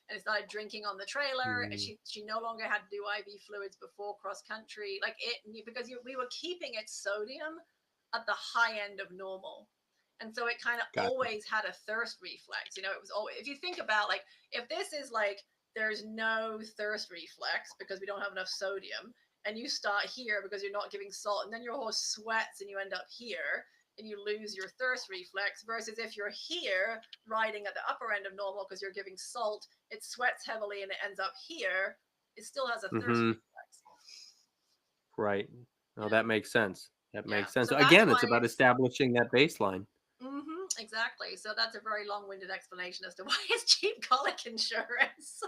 and it started drinking on the trailer. And Mm. she no longer had to do IV fluids before cross country, like it, because we were keeping its sodium at the high end of normal. And so it kind of Gotcha. always had a thirst reflex. You know, it was always, if you think about like, if this is like, there's no thirst reflex because we don't have enough sodium, and you start here because you're not giving salt, and then your horse sweats and you end up here and you lose your thirst reflex, versus if you're here riding at the upper end of normal because you're giving salt, it sweats heavily and it ends up here, it still has a thirst Hmm. reflex. Right. Oh, Yeah. that makes sense. That Yeah, makes sense. so that's Again, why it's about it's establishing that baseline. exactly. So that's a very long-winded explanation as to why it's cheap colic insurance.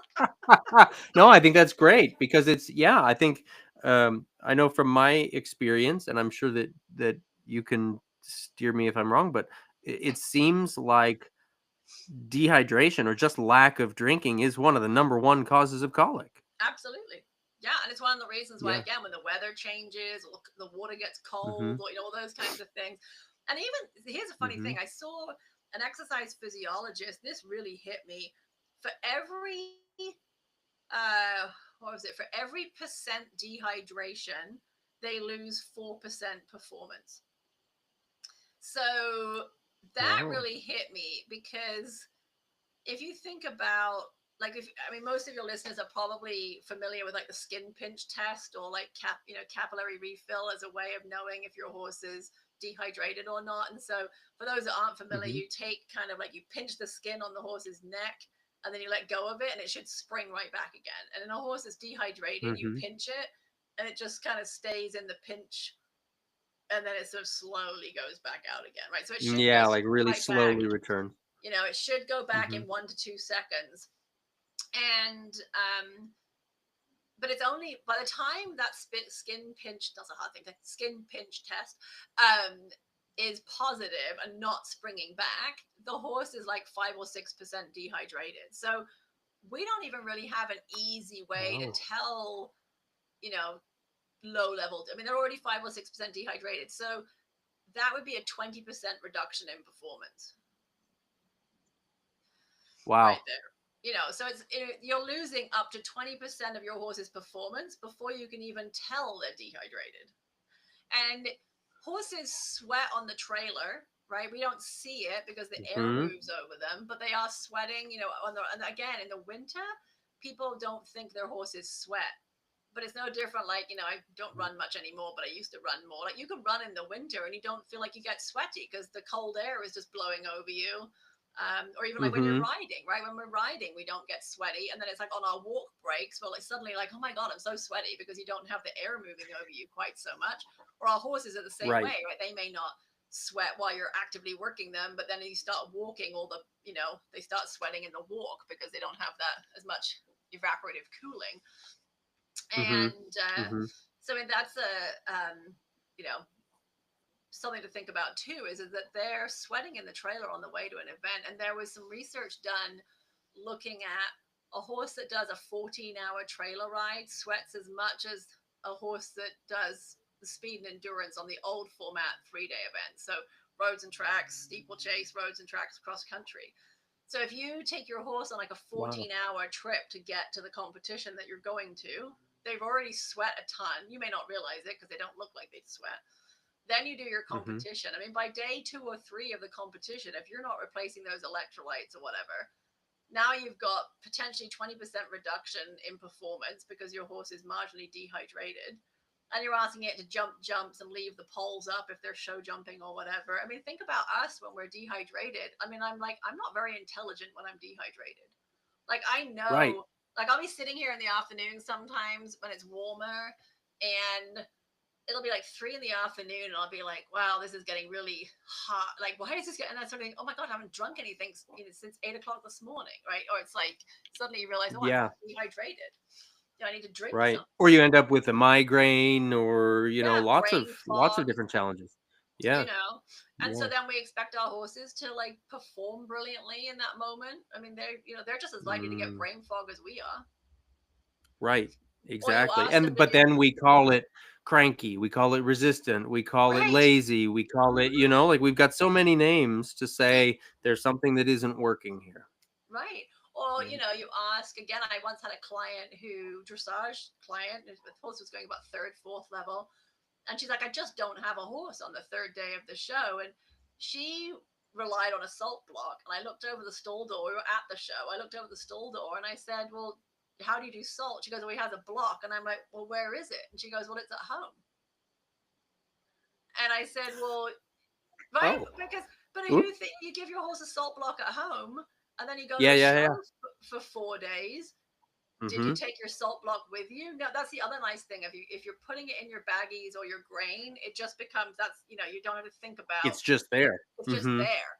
No, I think that's great because it's, yeah, I think, I know from my experience, and I'm sure that you can steer me if I'm wrong, but it seems like dehydration or just lack of drinking is one of the number one causes of colic. Absolutely. Yeah, and it's one of the reasons why, Yeah. again, when the weather changes or the water gets Hmm. cold, or all those kinds of things. And even here's a funny Hmm. thing: I saw an exercise physiologist. This really hit me. For every what was it? For every percent dehydration, they lose 4% performance. So that Oh. really hit me because if you think about, like, if I mean, most of your listeners are probably familiar with like the skin pinch test, or like capillary refill as a way of knowing if your horse is dehydrated or not. And so for those that aren't familiar, Hmm. you take kind of like, you pinch the skin on the horse's neck and then you let go of it and it should spring right back again. And in a horse that's dehydrated, you Hmm. pinch it and it just kind of stays in the pinch, and then it sort of slowly goes back out again, right? So it should go Yeah, like really right back. slowly return. It should go back Hmm. in 1 to 2 seconds. And but it's only by the time that skin pinch, that's a hard thing, the skin pinch test um is positive and not springing back, the horse is like 5 or 6% dehydrated. So we don't even really have an easy way to Oh, tell, you know low level, I mean, they're already 5 or 6% dehydrated, so that would be a 20% reduction in performance right wow. there. So you're losing up to 20% of your horse's performance before you can even tell they're dehydrated. And horses sweat on the trailer, right? We don't see it because the air Hmm. moves over them, but they are sweating. And again, in the winter, people don't think their horses sweat. But it's no different. Like, I don't run much anymore, but I used to run more. Like, you can run in the winter and you don't feel like you get sweaty because the cold air is just blowing over you. Or even like when you're Hmm. riding, right? When we're riding, we don't get sweaty, and then it's like on our walk breaks, we're like suddenly like, oh my god, I'm so sweaty because you don't have the air moving over you quite so much. Or our horses are the same Right. way, right? They may not sweat while you're actively working them, but then you start walking, they start sweating in the walk because they don't have that as much evaporative cooling. Hmm. And Hmm. so, I mean, that's you know, something to think about too, is that they're sweating in the trailer on the way to an event. And there was some research done looking at a horse that does a 14-hour trailer ride sweats as much as a horse that does the speed and endurance on the old format 3-day event. So roads and tracks, steeplechase, roads and tracks, cross country. So if you take your horse on like a Wow. 14-hour trip to get to the competition that you're going to, they've already sweat a ton. You may not realize it because they don't look like they sweat. Then you do your Hmm. competition. I mean, by day 2 or 3 of the competition, if you're not replacing those electrolytes or whatever, now you've got potentially 20% reduction in performance because your horse is marginally dehydrated. And you're asking it to jump jumps and leave the poles up if they're show jumping or whatever. I mean, think about us when we're dehydrated. I mean, I'm like, I'm not very intelligent when I'm dehydrated. Like, I Right. know, like, I'll be sitting here in the afternoon sometimes when it's warmer, and it'll be like 3 in the afternoon, and I'll be like, wow, this is getting really hot. Like, why is this getting? And I sort of think, oh my god, I haven't drunk anything, since 8 o'clock this morning, right? Or it's like suddenly you realize, oh, I'm Yeah. dehydrated. I need to drink Right. something. Or you end up with a migraine, or, Yeah, brain lots of fog, different challenges. you Yeah. know. And so Yeah. then we expect our horses to like perform brilliantly in that moment. I mean, they're just as likely to get Mm, brain fog as we are. right. Or you Exactly. ask them And to but do then we call it cranky, we call it resistant, we call it right. lazy, we call it, like we've got so many names to say there's something that isn't working here. Right. Or, Right. you ask again. I once had a client dressage client, the horse was going about third, fourth level. And she's like, I just don't have a horse on the third day of the show. And she relied on a salt block. And I looked over the stall door. We were at the show. I looked over the stall door and I said, well, how do you do salt? She goes, well, he has a block. And I'm like, well, where is it? And she goes, well, it's at home. And I said, well, right? Oh. But Oop. who think you give your horse a salt block at home and then you go to Yeah, a yeah, show yeah. for 4 days? Did you Mhm. take your salt block with you? No, that's the other nice thing. If you're putting it in your baggies or your grain, it just becomes you don't have to think about. It's just there. It's just Mhm. there.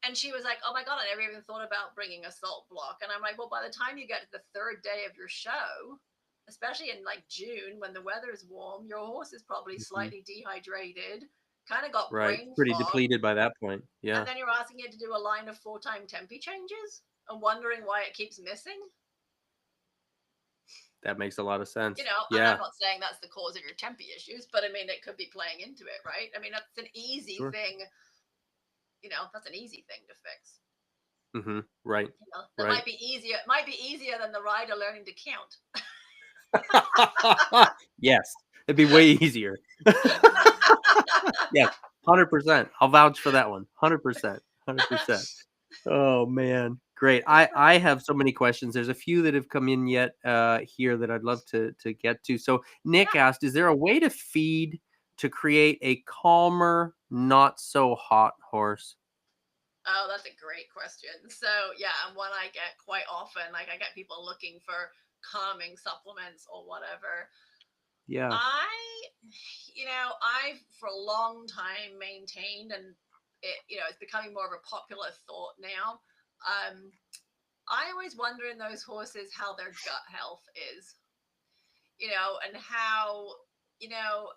And she was like, "Oh my god, I never even thought about bringing a salt block." And I'm like, "Well, by the time you get to the third day of your show, especially in like June when the weather is warm, your horse is probably Mhm. slightly dehydrated, kind of got Right. brain Pretty fog, depleted by that point. and Yeah. then you're asking it to do a line of 4-time tempi changes and wondering why it keeps missing." That makes a lot of sense. And I'm Yeah. not saying that's the cause of your tempe issues, but I mean, it could be playing into it, right? I mean, that's an easy Sure. thing, that's an easy thing to fix. Mhm. Right. That Right. might be easier. It might be easier than the rider learning to count. Yes. It'd be way easier. Yes. 100%. I'll vouch for that one. 100%. 100%. Oh, man. Great. I have so many questions. There's a few that have come in yet, here that I'd love to get to. So Nick Yeah. asked, "Is there a way to feed to create a calmer, not so hot horse?" Oh, that's a great question. So, yeah, and one I get quite often. Like, I get people looking for calming supplements or whatever. Yeah. I, I've for a long time maintained, and it's becoming more of a popular thought now. Um, I always wonder in those horses how their gut health is, and how,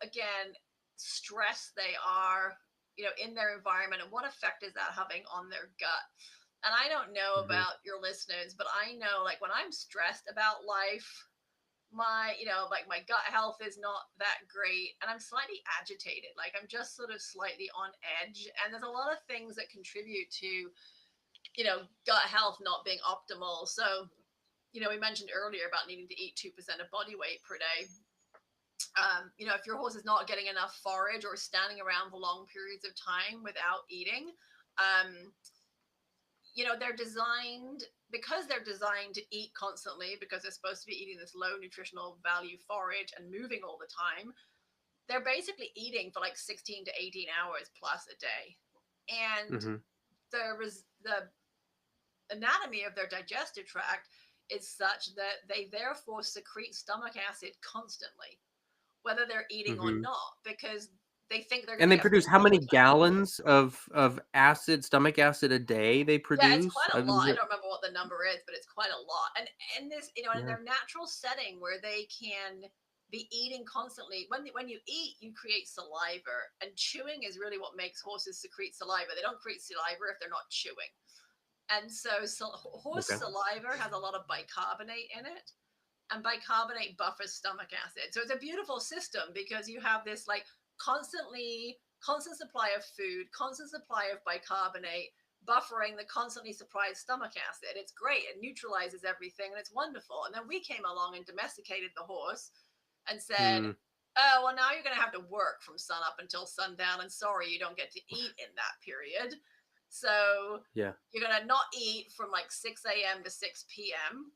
again, stressed they are, in their environment, and what effect is that having on their gut. And I don't know Mhm. about your listeners, but I know, like, when I'm stressed about life, like my gut health is not that great, and I'm slightly agitated. Like, I'm just sort of slightly on edge, and there's a lot of things that contribute to, gut health not being optimal. So, we mentioned earlier about needing to eat 2% of body weight per day. If your horse is not getting enough forage or standing around for long periods of time without eating, um, they're designed because they're designed to eat constantly because they're supposed to be eating this low nutritional value forage and moving all the time. They're basically eating for like 16 to 18 hours plus a day. And Mhm. the anatomy of their digestive tract is such that they therefore secrete stomach acid constantly, whether they're eating or Mhm. not, because they think they're going And to they get produce full how all many the time. gallons of acid, stomach acid a day they Yeah, it's produce? quite I a mean, lot. I don't remember what the number is, but it's quite a lot. And this, in yeah. their natural setting where they can be eating constantly, when you eat, you create saliva, and chewing is really what makes horses secrete saliva. They don't create saliva if they're not chewing. And so horse Okay. saliva has a lot of bicarbonate in it, and bicarbonate buffers stomach acid. So it's a beautiful system because you have this like constant supply of food, constant supply of bicarbonate, buffering the constantly supplied stomach acid. It's great. It neutralizes everything and it's wonderful. And then we came along and domesticated the horse and said, Mm, oh, well, now you're going to have to work from sun up until sundown. And sorry, you don't get to eat in that period. So yeah. you're going to not eat from like 6 a.m. to 6 p.m.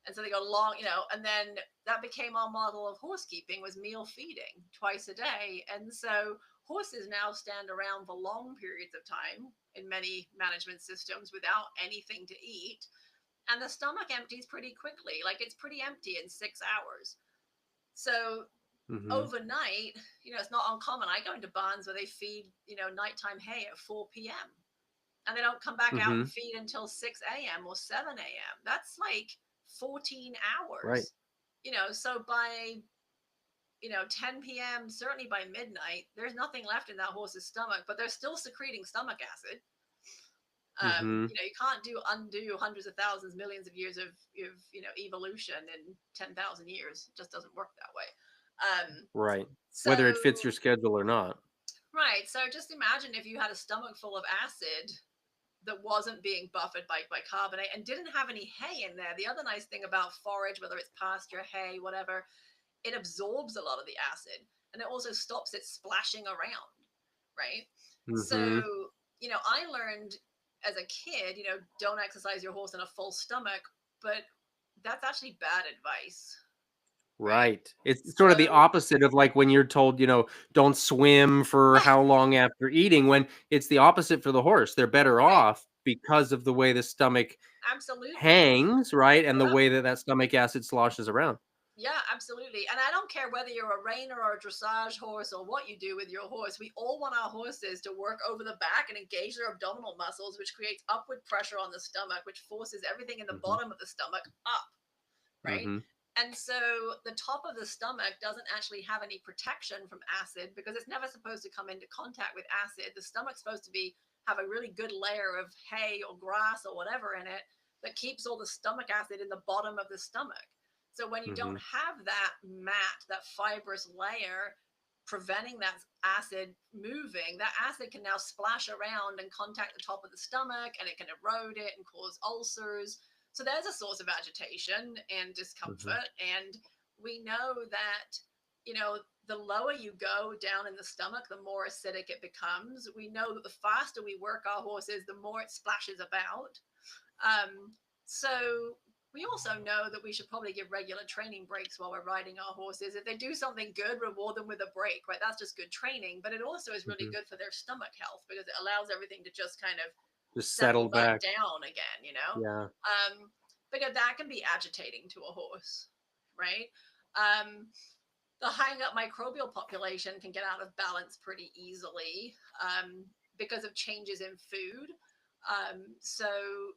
And so they go long, and then that became our model of horse keeping was meal feeding twice a day. And so horses now stand around for long periods of time in many management systems without anything to eat. And the stomach empties pretty quickly. Like, it's pretty empty in 6 hours. So Mhm. overnight, it's not uncommon. I go into barns where they feed, nighttime hay at 4 p.m. and they don't come back out and Mhm. feed until 6 a.m. or 7 a.m. That's like 14 Right. hours. So by 10 p.m., certainly by midnight, there's nothing left in that horse's stomach, but they're still secreting stomach acid. Mhm. You can't undo hundreds of thousands, millions of years of evolution in 10,000 years. It just doesn't work that way. Right. So Whether it fits your schedule or not. right. So just imagine if you had a stomach full of acid that wasn't being buffered by bicarbonate and didn't have any hay in there. The other nice thing about forage, whether it's pasture, hay, whatever, it absorbs a lot of the acid and it also stops it splashing around, right? So, Mhm. I learned as a kid, don't exercise your horse in a full stomach, but that's actually bad advice, right? Right. It's sort of the So, opposite of like when you're told, don't swim for yeah, how long after eating, when it's the opposite for the horse. They're better right, off because of the way the stomach absolutely. hangs, right? And the Yeah. way that that stomach acid sloshes around. Yeah, absolutely. And I don't care whether you're a reiner or a dressage horse or what you do with your horse. We all want our horses to work over the back and engage their abdominal muscles, which creates upward pressure on the stomach, which forces everything in the Mhm. bottom of the stomach up, right? Mhm. And so the top of the stomach doesn't actually have any protection from acid because it's never supposed to come into contact with acid. The stomach's supposed to have a really good layer of hay or grass or whatever in it that keeps all the stomach acid in the bottom of the stomach. So when you don't Mhm. have that mat, that fibrous layer preventing that acid moving, that acid can now splash around and contact the top of the stomach and it can erode it and cause ulcers. So there's a source of agitation and Mhm. discomfort. And we know that, the lower you go down in the stomach, the more acidic it becomes. We know that the faster we work our horses, the more it splashes about. Um, so we also know that we should probably give regular training breaks while we're riding our horses. If they do something good, reward them with a break, right? That's just good training. But it also is really Mhm. good for their stomach health because it allows everything to just kind of Just settle settle back back. down again. Yeah. Because that can be agitating to a horse, right? Um, the high up microbial population can get out of balance pretty easily because of changes in food. So,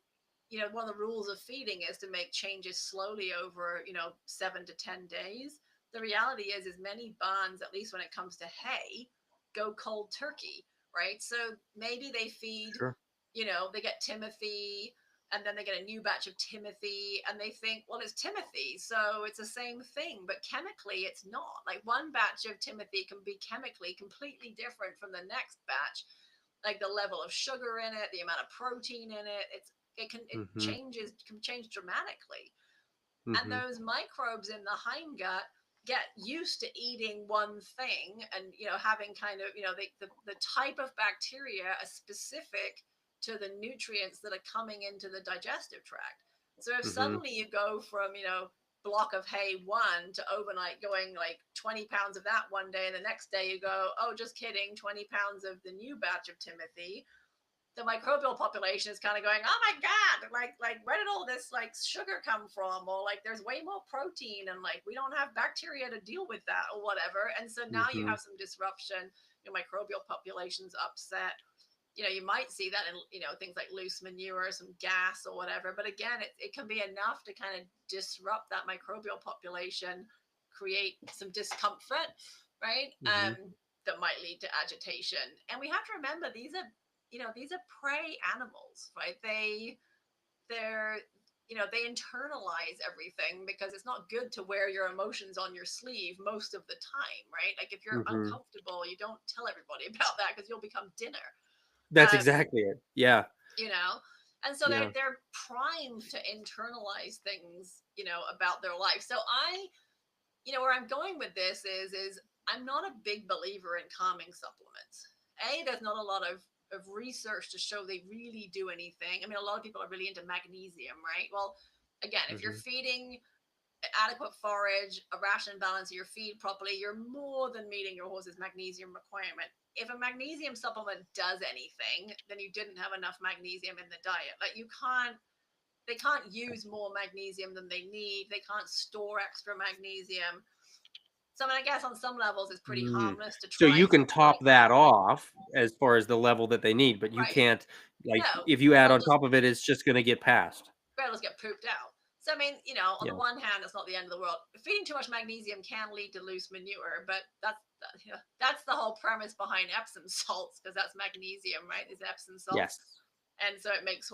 one of the rules of feeding is to make changes slowly over, 7 to 10 days. The reality is many barns, at least when it comes to hay, go cold turkey, right? So maybe they feed, Sure. they get Timothy and then they get a new batch of Timothy and they think, well, it's Timothy, so it's the same thing, but chemically it's not. Like one batch of Timothy can be chemically completely different from the next batch, like the level of sugar in it, the amount of protein in it. It Mhm. can change dramatically. And Mhm. those microbes in the hindgut get used to eating one thing and having kind of the type of bacteria are specific to the nutrients that are coming into the digestive tract. So if Mhm. suddenly you go from block of hay one to overnight going like 20 pounds of that one day and the next day you go, oh, just kidding, 20 pounds of the new batch of Timothy, the microbial population is kind of going, oh my god, like where did all this like sugar come from, or like there's way more protein and like we don't have bacteria to deal with that or whatever. And so now you Mhm. have some disruption, your microbial population's upset. You might see that in things like loose manure, some gas or whatever, but again it can be enough to kind of disrupt that microbial population, create some discomfort, right? Mhm. That might lead to agitation. And we have to remember these are prey animals, right? They're they internalize everything because it's not good to wear your emotions on your sleeve most of the time, right? Like if you're Mhm. uncomfortable, you don't tell everybody about that because you'll become dinner. That's um exactly it. Yeah. you know and so Yeah. they're primed to internalize things about their life. So where I'm going with this is I'm not a big believer in calming supplements. There's not a lot of research to show they really do anything. I mean, a lot of people are really into magnesium, right? Well, again, if you're Mhm. feeding adequate forage, a ration balance of your feed properly, you're more than meeting your horse's magnesium requirement. If a magnesium supplement does anything, then you didn't have enough magnesium in the diet. Like they can't use more magnesium than they need. They can't store extra magnesium. So I mean, I guess on some levels it's pretty Mm. harmless to So try you can something like top that. that off as far as the level that they need, but you Right. can't, like, No, if you add they'll on just top of it, it's just gonna get passed. granulars get pooped out. So I mean, on the Yeah. one hand, it's not the end of the world. Feeding too much magnesium can lead to loose manure, but that's the whole premise behind Epsom salts, because that's magnesium, right? Is Epsom salts, Yes. and so it makes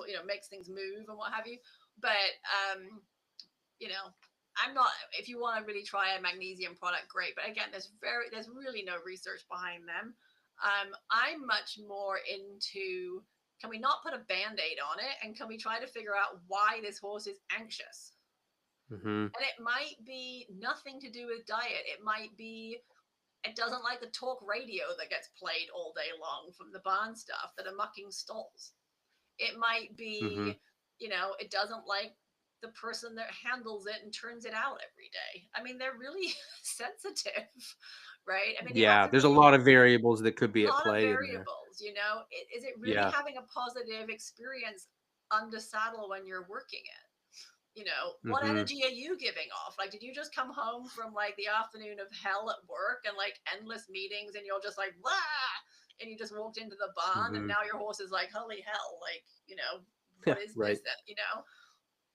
things move and what have you. But you know, I'm not. If you want to really try a magnesium product, great. But again, there's really no research behind them. I'm much more into, can we not put a band-aid on it, and can we try to figure out why this horse is anxious? Mhm. And it might be nothing to do with diet. It might be it doesn't like the talk radio that gets played all day long from the barn stuff that are mucking stalls. It might Mhm. be, it doesn't like the person that handles it and turns it out every day. I mean, they're really sensitive, right? I mean, you have Yeah, to there's a really, lot of variables that could be a at lot of play in there. variables, Is it really Yeah. having a positive experience under saddle when you're working it? What Mhm. energy are you giving off? Like, did you just come home from like the afternoon of hell at work and like endless meetings, and you're just like, blah, and you just walked into the barn, and Mhm. now your horse is like, holy hell, like, what is Right. this? That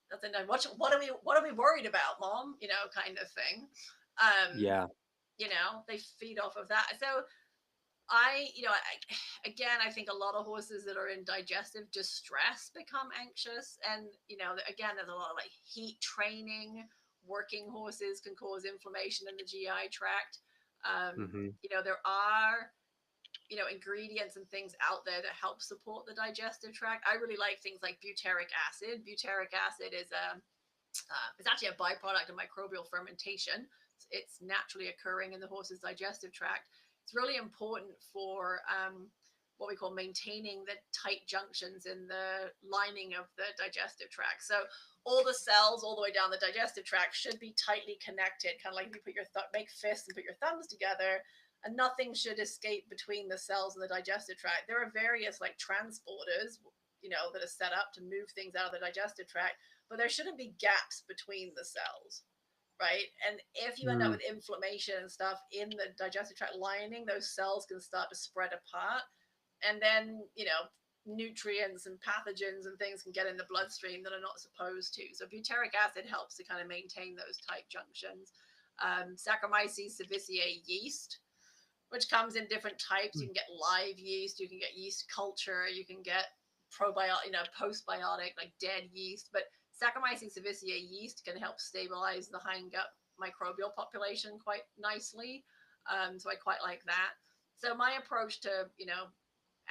that's a what are we worried about, mom? Kind of thing. Um, Yeah. they feed off of that. So again, I think a lot of horses that are in digestive distress become anxious. And, again, there's a lot of like heat training. Working horses can cause inflammation in the GI tract. Mhm. There are, ingredients and things out there that help support the digestive tract. I really like things like butyric acid. Butyric acid is it's actually a byproduct of microbial fermentation. It's naturally occurring in the horse's digestive tract. It's really important for what we call maintaining the tight junctions in the lining of the digestive tract. So all the cells all the way down the digestive tract should be tightly connected, kind of like if you put make fists and put your thumbs together, and nothing should escape between the cells in the digestive tract. There are various like transporters, that are set up to move things out of the digestive tract, but there shouldn't be gaps between the cells, right? And if you end up Mm. with inflammation and stuff in the digestive tract lining, those cells can start to spread apart, and then nutrients and pathogens and things can get in the bloodstream that are not supposed to. So butyric acid helps to kind of maintain those tight junctions. Saccharomyces cerevisiae yeast, which comes in different types. You can get live yeast, you can get yeast culture, you can get probiotic, postbiotic, like dead yeast. But Saccharomyces cerevisiae yeast can help stabilize the hindgut microbial population quite nicely. So I quite like that. So my approach to,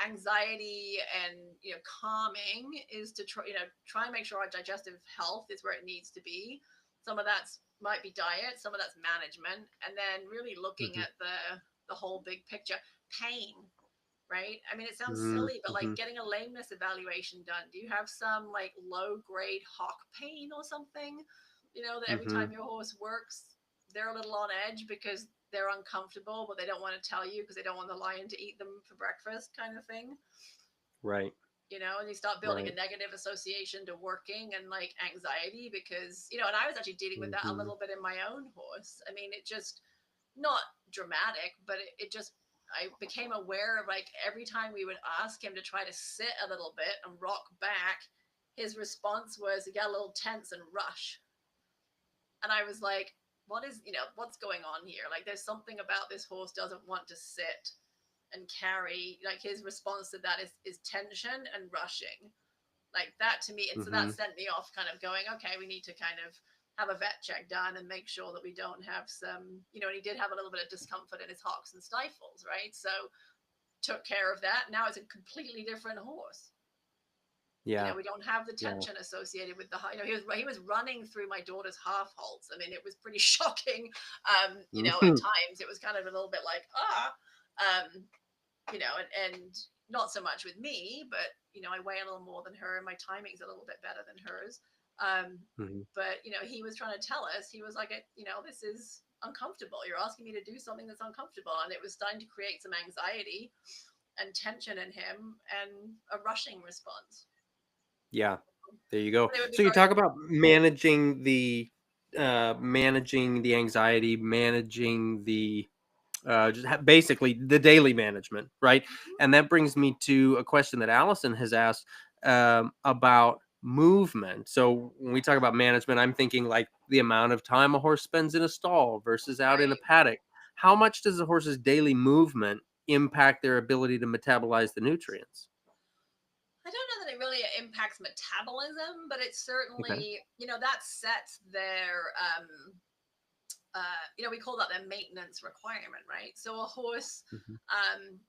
anxiety and calming is to try and make sure our digestive health is where it needs to be. Some of that's might be diet, some of that's management, and then really looking Mhm. at the whole big picture. Pain, right? I mean, it sounds Mhm. silly, but like Mhm. getting a lameness evaluation done. Do you have some like low grade hock pain or something? That every time Mhm. your horse works, they're a little on edge because they're uncomfortable, but they don't want to tell you because they don't want the lion to eat them for breakfast, kind of thing. Right. And you start building a Right. negative association to working and like anxiety because, and I was actually dealing with that a Mhm. little bit in my own horse. I mean, it just, not dramatic, but it just, I became aware of like every time we would ask him to try to sit a little bit and rock back, his response was he got a little tense and rush. And I was like, what's going on here? Like, there's something about this horse doesn't want to sit and carry. Like, his response to that is tension and rushing, like that to me. And so that Mhm. sent me off kind of going, okay, we need to kind of have a vet check done and make sure that we don't have some, and he did have a little bit of discomfort in his hocks and stifles, right? So took care of that. Now it's a completely different horse. Yeah. We don't have the Yeah. tension associated with the, he was running through my daughter's half halts. I mean, it was pretty shocking. At Mhm. times it was kind of a little bit like, um, and not so much with me, but I weigh a little more than her, and my timing's a little bit better than hers. Um, Mhm. but he was trying to tell us, he was like, this is uncomfortable. You're asking me to do something that's uncomfortable, and it was starting to create some anxiety and tension in him, and a rushing response. Yeah. There you go. But it would be So you very talk about managing the managing the anxiety, managing the basically the daily management, right? Mhm. And that brings me to a question that Allison has asked about movement. So when we talk about management, I'm thinking like the amount of time a horse spends in a stall versus out in a Right. paddock. How much does a horse's daily movement impact their ability to metabolize the nutrients? I don't know that it really impacts metabolism, but it Okay. certainly, that sets their, we call that their maintenance requirement, right? So a horse, Hmm. um,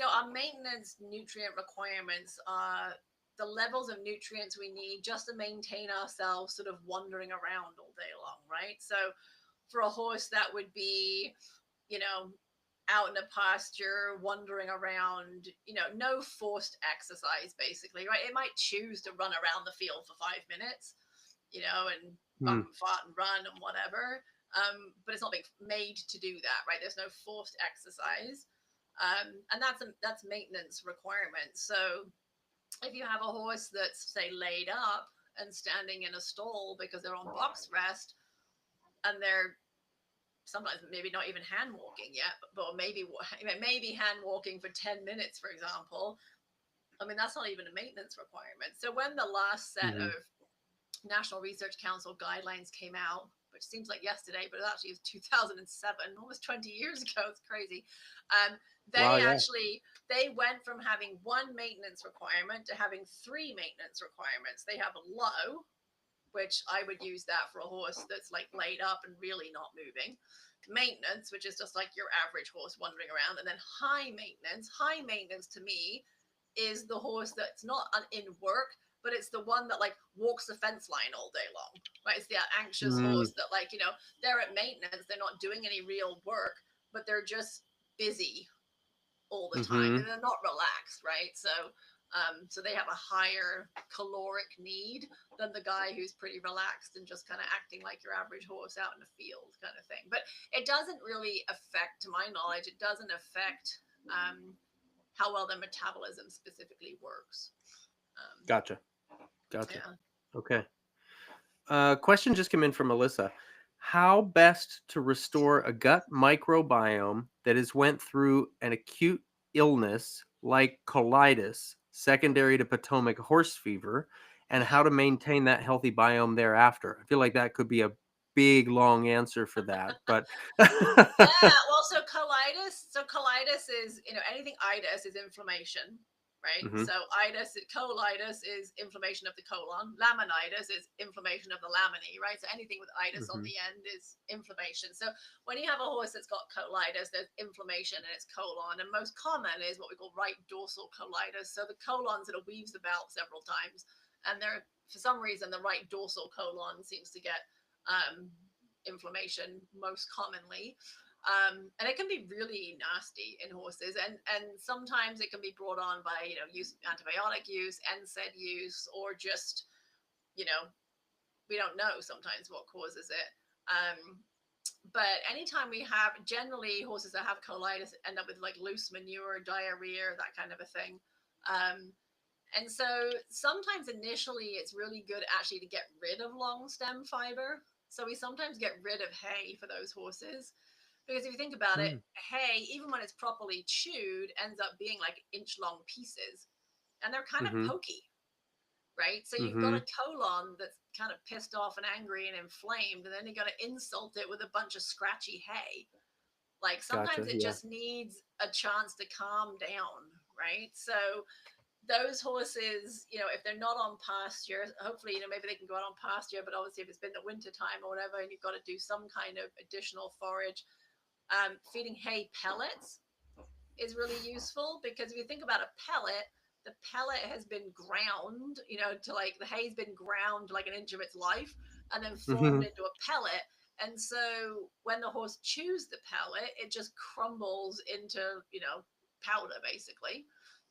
our maintenance nutrient requirements are the levels of nutrients we need just to maintain ourselves sort of wandering around all day long, right? So for a horse, that would be, you know, out in a pasture, wandering around, no forced exercise, basically, right? It might choose to run around the field for 5 minutes, and buck Mm. and fart and run and whatever. But it's not being made to do that, right? There's no forced exercise. And that's maintenance requirements. So if you have a horse that's, say, laid up and standing in a stall because they're on box rest, and they're sometimes maybe not even hand walking yet, but maybe hand walking for 10 minutes, for example. I mean, that's not even a maintenance requirement. So when the last set Hmm. of National Research Council guidelines came out, which seems like yesterday, but it actually was 2007, almost 20 years ago. It's crazy. Um, Wow. they Yeah. actually they went from having one maintenance requirement to having three maintenance requirements. They have a low, which I would use that for a horse that's like laid up and really not moving. Maintenance, which is just like your average horse wandering around, and then high maintenance. High maintenance to me is the horse that's not in work, but it's the one that like walks the fence line all day long, right? It's the anxious Mm. horse that, like, they're at maintenance, they're not doing any real work, but they're just busy all the time and Hmm. they're not relaxed, right? So they have a higher caloric need than the guy who's pretty relaxed and just kind of acting like your average horse out in the field kind of thing. But it doesn't really affect, to my knowledge, it doesn't affect how well their metabolism specifically works. Um, Gotcha. Gotcha. yeah. Okay. Question just came in from Melissa. How best to restore a gut microbiome that has went through an acute illness like colitis, secondary to Potomac horse fever, and Yeah. how to maintain that healthy biome thereafter? I feel like that could be a big long answer for that, but Yeah, well, so colitis is, anything itis is inflammation, right? Mhm, So colitis is inflammation of the colon. Laminitis is inflammation of the laminae, right? So anything with itis on mhm, the end is inflammation. So when you have a horse that's got colitis, there's inflammation in its colon, and most common is what we call right dorsal colitis. So the colon sort of weaves about several times, and there, for some reason, the right dorsal colon seems to get um, inflammation most commonly. And it can be really nasty in horses, and sometimes it can be brought on by, use antibiotic use, NSAID use, or just, you know we don't know sometimes what causes it. But anytime we have, generally horses that have colitis end up with like loose manure, diarrhea, that kind of a thing. Um, and so sometimes initially it's really good actually to get rid of long stem fiber. So we sometimes get rid of hay for those horses. Because if you think about it, mm, hay, even when it's properly chewed, ends up being like inch long pieces. And they're kind of mhm, pokey, right? So you've got a mhm. colon that's kind of pissed off and angry and inflamed, and then you got to insult it with a bunch of scratchy hay. Like sometimes Gotcha. it Yeah. just needs a chance to calm down, right? So those horses, if they're not on pasture, hopefully, maybe they can go out on pasture, but obviously if it's been the winter time or whatever, and you've got to do some kind of additional forage, feeding hay pellets is really useful, because if you think about a pellet, the pellet has been ground, to like the hay's been ground like an inch of its life and then formed Mhm, into a pellet. And so when the horse chews the pellet, it just crumbles into, powder basically.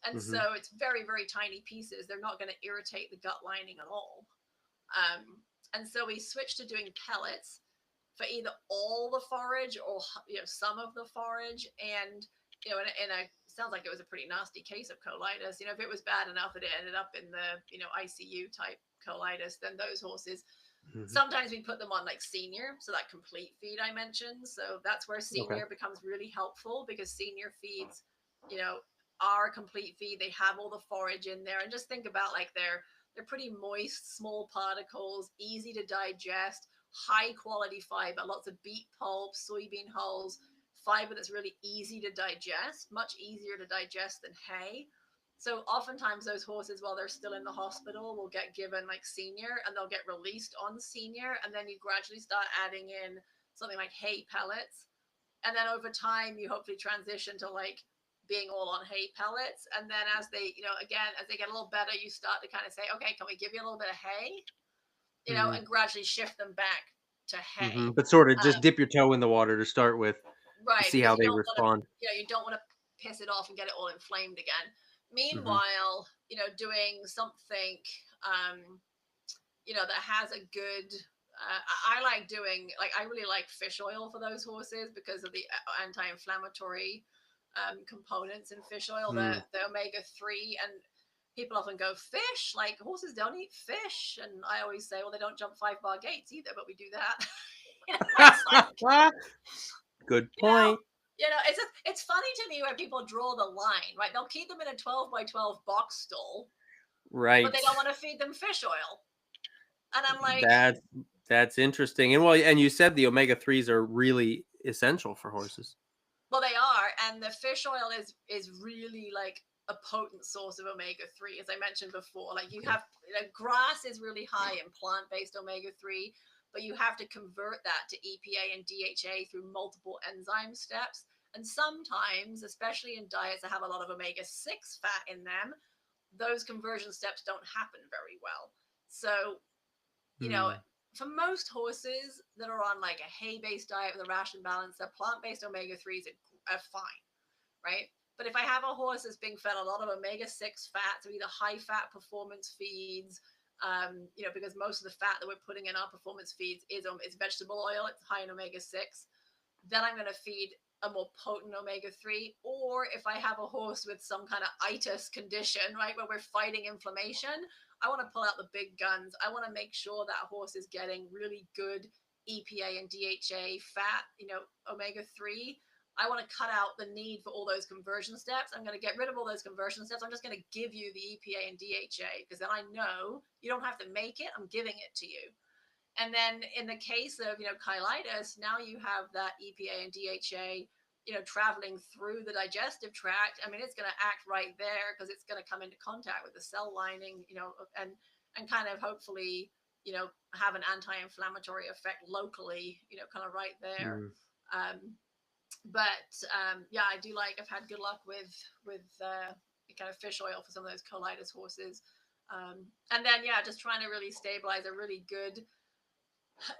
And mhm, so it's very, very tiny pieces. They're not going to irritate the gut lining at all. And so we switched to doing pellets for either all the forage or, some of the forage. And in a sounds like it was a pretty nasty case of colitis. If it was bad enough that it ended up in the ICU type colitis, then those horses Hmm. Sometimes we put them on like senior, so that complete feed I mentioned. So that's where Okay. senior becomes really helpful, because senior feeds, you know, are a complete feed. They have all the forage in there, and just think about like they're pretty moist, small particles, easy to digest, high quality fiber, lots of beet pulp, soybean hulls, fiber that's really easy to digest, much easier to digest than hay. So oftentimes those horses, while they're still in the hospital, will get given like senior, and they'll get released on senior, and then you gradually start adding in something like hay pellets, and then over time you hopefully transition to like being all on hay pellets, and then as they, again, as they get a little better, you start to kind of say, okay, can we give you a little bit of hay, Hmm. and gradually shift them back to Hmm. hay. But sort of just Um, dip your toe in the water to start with to right, see because how you they don't want to, respond. you don't want to piss it off and get it all inflamed again. Hmm. Meanwhile, doing something, um, that has a good. I like doing, like, I really like fish oil for those horses because of the anti-inflammatory components in fish oil, Mm. the omega-3. And people often go, fish, like horses don't eat fish, and I always say, well, they don't jump 5 bar gates either, but we do that. It's like, Good you know, point. it's funny to me where people draw the line, right? They'll keep them in a 12 by 12 box stall, but they Right. don't want to feed them fish oil. And I'm like, That's that's interesting. And well, and you said the omega threes are really essential for horses. well, they are, and the fish oil is really like a potent source of omega-3, as I mentioned before. Like, you Okay. have, grass is really high in plant-based omega-3, but you have to convert that to EPA and DHA through multiple enzyme steps. And sometimes, especially in diets that have a lot of omega-6 fat in them, those conversion steps don't happen very well. So, you know, Mm. for most horses that are on like a hay based diet with a ration balance, their plant based omega 3s are fine, right? But if I have a horse that's being fed a lot of omega 6 fats, or either high fat performance feeds, because most of the fat that we're putting in our performance feeds is vegetable oil, it's high in omega 6, then I'm going to feed a more potent omega 3. Or if I have a horse with some kind of itis condition, right, where we're fighting inflammation, I want to pull out the big guns. I want to make sure that horse is getting really good EPA and DHA fat, omega 3. I want to cut out the need for all those conversion steps. I'm going to get rid of all those conversion steps. I'm just going to give you the EPA and DHA, because then I know you don't have to make it. I'm giving it to you. And then in the case of, chylitis, now you have that EPA and DHA, traveling through the digestive tract. I mean, it's going to act right there because it's going to come into contact with the cell lining, and kind of hopefully, have an anti-inflammatory effect locally, kind of right there. Mm. Um, but yeah, I do like. I've had good luck with kind of fish oil for some of those colitis horses. And then, yeah, just trying to really stabilize a really good,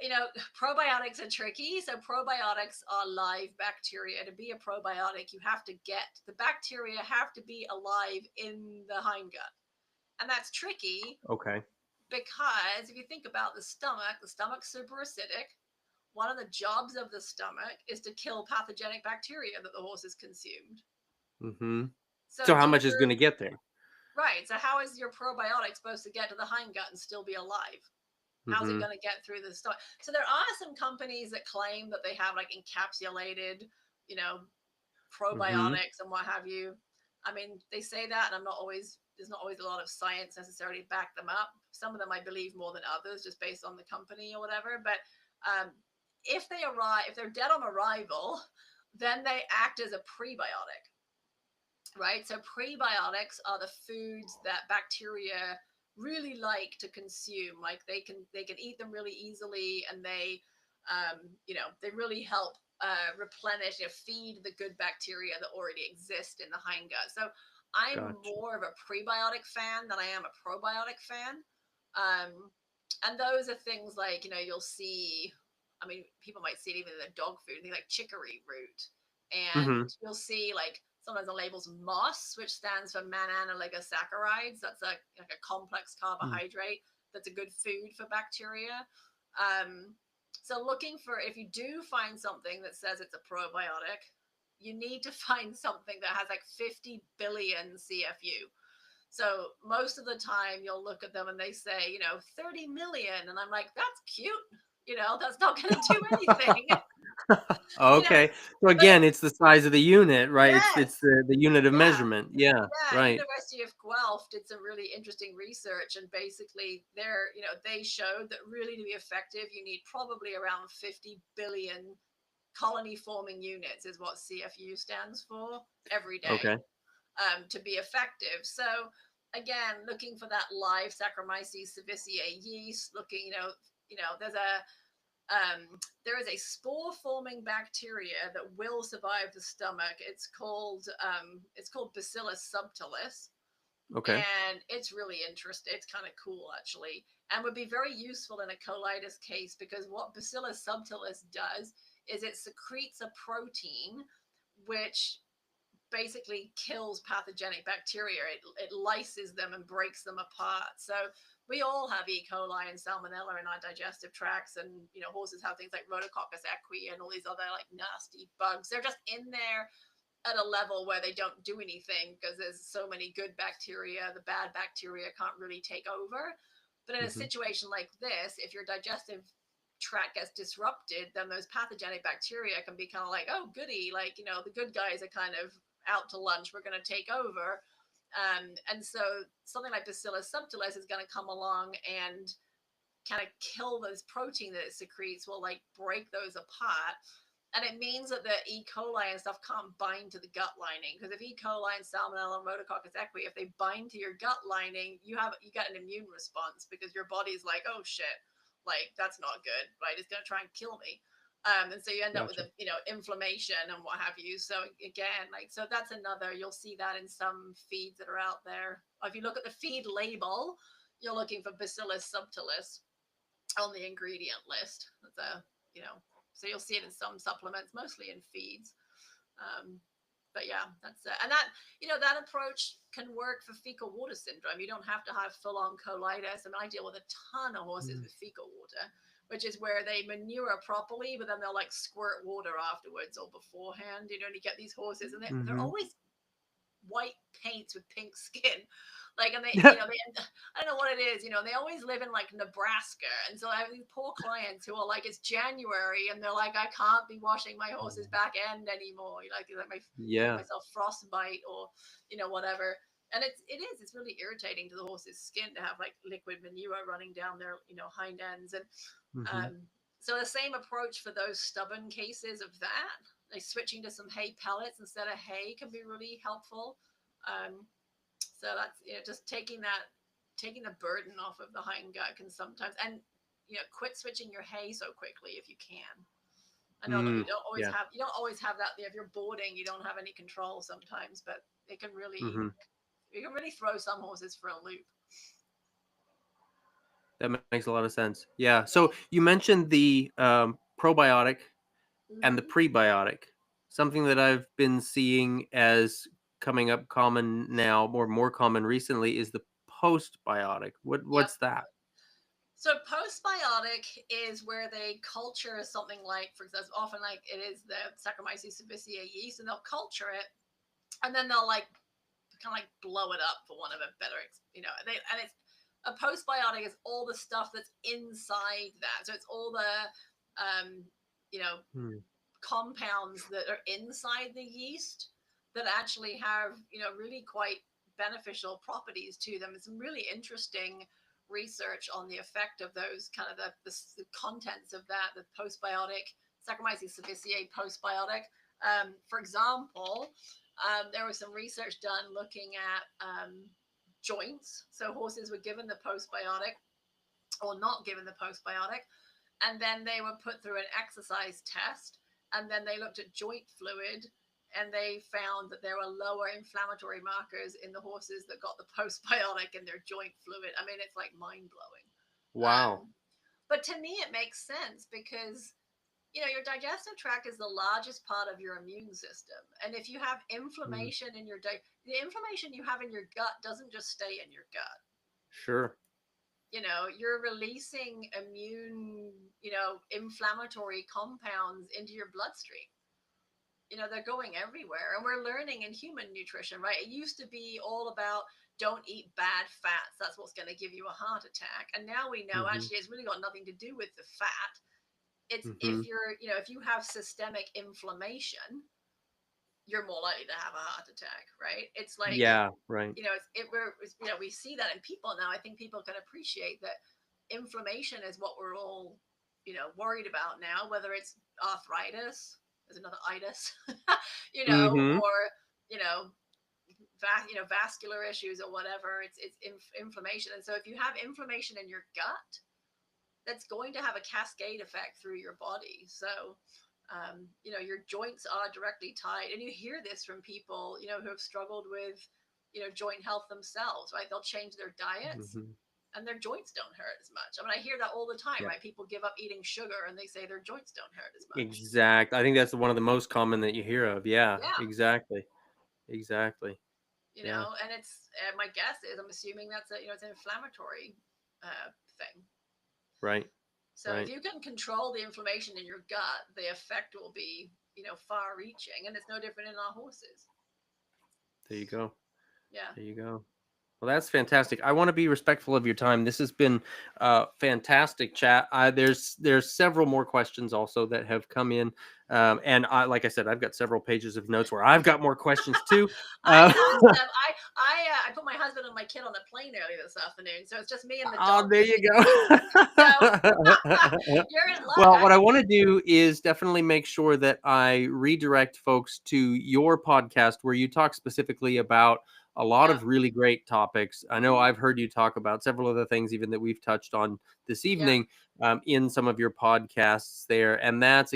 you know, probiotics are tricky. So probiotics are live bacteria. To be a probiotic, you have to get the bacteria have to be alive in the hindgut. And that's tricky Okay. because if you think about the stomach's super acidic. One of the jobs of the stomach is to kill pathogenic bacteria that the horse has consumed. Hmm. So So how do much is your going to get there? right. So how is your probiotic supposed to get to the hindgut and still be alive? How's it Hmm. going to get through the stomach? So there are some companies that claim that they have like encapsulated, you know, Hmm. probiotics and what have you. I mean, they say that, and there's not always a lot of science necessarily to back them up. Some of them I believe more than others, just based on the company or whatever. But um, if they're dead on arrival, then they act as a prebiotic, right? So prebiotics are the foods that bacteria really like to consume. Like they can eat them really easily, and they really help replenish, feed the good bacteria that already exist in the hindgut. So I'm Gotcha. more of a prebiotic fan than I am a probiotic fan. And those are things like, you'll see, I mean, people might see it even in the dog food, things like chicory root. And Hmm. you'll see like sometimes the labels MOS, which stands for mannan-oligosaccharides. That's like a complex carbohydrate that's a good food for bacteria. Um, so looking for, if you do find something that says it's a probiotic, you need to find something that has like 50 billion CFU. So most of the time you'll look at them and they say, 30 million. And I'm like, that's cute. That's not going to do anything. you know, Okay. So but again, it's the size of the unit, right? It's yes, the unit of yeah. measurement. Yeah, Yeah, right. University of Guelph did some really interesting research, and basically, they showed that really to be effective, you need probably around 50 billion colony forming units, is what CFU stands for, every day, Okay. to be effective. So again, looking for that live Saccharomyces cerevisiae yeast, looking, there is a spore forming bacteria that will survive the stomach. It's called Bacillus subtilis, Okay. and it's really interesting. It's kind of cool, actually, and would be very useful in a colitis case, because what Bacillus subtilis does is it secretes a protein which basically kills pathogenic bacteria. It lyses them and breaks them apart. So we all have E. coli and salmonella in our digestive tracts, and horses have things like Rhodococcus equi and all these other like nasty bugs. They're just in there at a level where they don't do anything because there's so many good bacteria. The bad bacteria can't really take over. But in a Hmm. situation like this, if your digestive tract gets disrupted, then those pathogenic bacteria can be kind of like, oh, goody, like, the good guys are kind of out to lunch. We're going to take over. And so something like Bacillus subtilis is going to come along and kind of kill this protein that it secretes, will like break those apart. And it means that the E. coli and stuff can't bind to the gut lining, because if E. coli and salmonella and Rhodococcus equi, if they bind to your gut lining, you get an immune response, because your body's like, oh shit, like that's not good, right? It's gonna try and kill me. And so you end up with Gotcha. inflammation and what have you. So again, like, so that's another. You'll see that in some feeds that are out there. If you look at the feed label, you're looking for Bacillus subtilis on the ingredient list. That's so you'll see it in some supplements, mostly in feeds. Um, but yeah, that's and that approach can work for fecal water syndrome. You don't have to have full on colitis. I mean, I deal with a ton of horses Mm. with fecal water, which is where they manure properly, but then they'll like squirt water afterwards or beforehand. And you get these horses, and they're Mhm. always white paints with pink skin. Like, and I don't know what it is, they always live in like Nebraska. And so I have these poor clients who are like, it's January and they're like, I can't be washing my horse's back end anymore. Like my, give Yeah. myself frostbite or, whatever. And it's really irritating to the horse's skin to have like liquid manure running down their, hind ends. And Mhm. um, so the same approach for those stubborn cases of that, like switching to some hay pellets instead of hay, can be really helpful. So that's just taking the burden off of the hind gut can sometimes, and quit switching your hay so quickly if you can. I know that Mm. Yeah. you don't always have that. If you're boarding, you don't have any control sometimes, but Mhm. it can really throw some horses for a loop. That makes a lot of sense. Yeah. So you mentioned the probiotic and the Mm-hmm. prebiotic. Something that I've been seeing as coming up common now, or more common recently, is the postbiotic. Yep. What's that? So postbiotic is where they culture something like, for example, often like it is the Saccharomyces cerevisiae yeast, and they'll culture it, and then they'll like kind of like blow it up, for want of a better, and it's a postbiotic is all the stuff that's inside that. So it's all the, you know, Hmm. compounds that are inside the yeast that actually have, really quite beneficial properties to them. It's some really interesting research on the effect of those kind of the contents of the postbiotic, Saccharomyces cerevisiae postbiotic. For example, there was some research done looking at joints. So horses were given the postbiotic or not given the postbiotic, and then they were put through an exercise test, and then they looked at joint fluid, and they found that there were lower inflammatory markers in the horses that got the postbiotic in their joint fluid. I mean, it's like mind blowing. Wow. But to me, it makes sense because your digestive tract is the largest part of your immune system, and if you have Mm. inflammation in the inflammation you have in your gut doesn't just stay in your gut. Sure. You're releasing immune, inflammatory compounds into your bloodstream. They're going everywhere, and we're learning in human nutrition, right? It used to be all about don't eat bad fats. That's what's going to give you a heart attack. And now we know Hmm. actually it's really got nothing to do with the fat. It's Hmm. if you're, if you have systemic inflammation, you're more likely to have a heart attack, right? It's like, Yeah, right. we see that in people now. I think people can appreciate that inflammation is what we're all, worried about now, whether it's arthritis, there's another itis, Hmm. or, you know, vascular issues or whatever. It's inflammation. And so if you have inflammation in your gut, that's going to have a cascade effect through your body. So, your joints are directly tied. And you hear this from people, who have struggled with, joint health themselves, right? They'll change their diets Hmm. and their joints don't hurt as much. I mean, I hear that all the time, Yeah, right? People give up eating sugar and they say their joints don't hurt as much. exact. I think that's one of the most common that you hear of. Yeah, Yeah. exactly. Exactly. Yeah, And it's, my guess is, I'm assuming that's it's an inflammatory thing. right. So if Right. you can control the inflammation in your gut, the effect will be, far reaching. And it's no different in our horses. There you go. Yeah. There you go. Well, that's fantastic. I want to be respectful of your time. This has been a fantastic chat. There's several more questions also that have come in, and like I said, I've got several pages of notes where I've got more questions too. I Uh, can ask them. I put my husband and my kid on a plane earlier this afternoon, so it's just me and the oh, dog there this you evening. So go. you're in luck. Well, what I want to do is definitely make sure that I redirect folks to your podcast where you talk specifically about a lot Yeah. of really great topics. I know Mhm. I've heard you talk about several other things, even that we've touched on this Yeah. evening in some of your podcasts there. And that's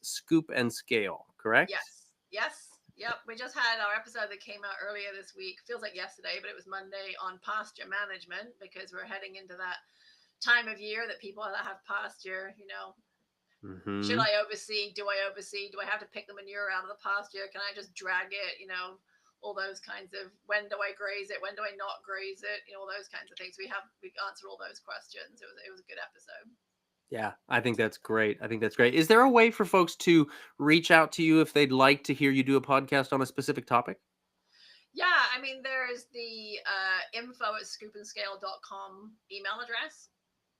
Scoop and Scale, correct? Yes. Yes. Yep. We just had our episode that came out earlier this week. Feels like yesterday, but it was Monday, on pasture management, because we're heading into that time of year that people that have pasture, should Hmm. I oversee? Do I oversee? Do I have to pick the manure out of the pasture? Can I just drag it? All those kinds of, when do I graze it? When do I not graze it? All those kinds of things. We answered all those questions. It was a good episode. Yeah, I think that's great. I think that's great. Is there a way for folks to reach out to you if they'd like to hear you do a podcast on a specific topic? Yeah, I mean, there's the info@scoopandscale.com email address.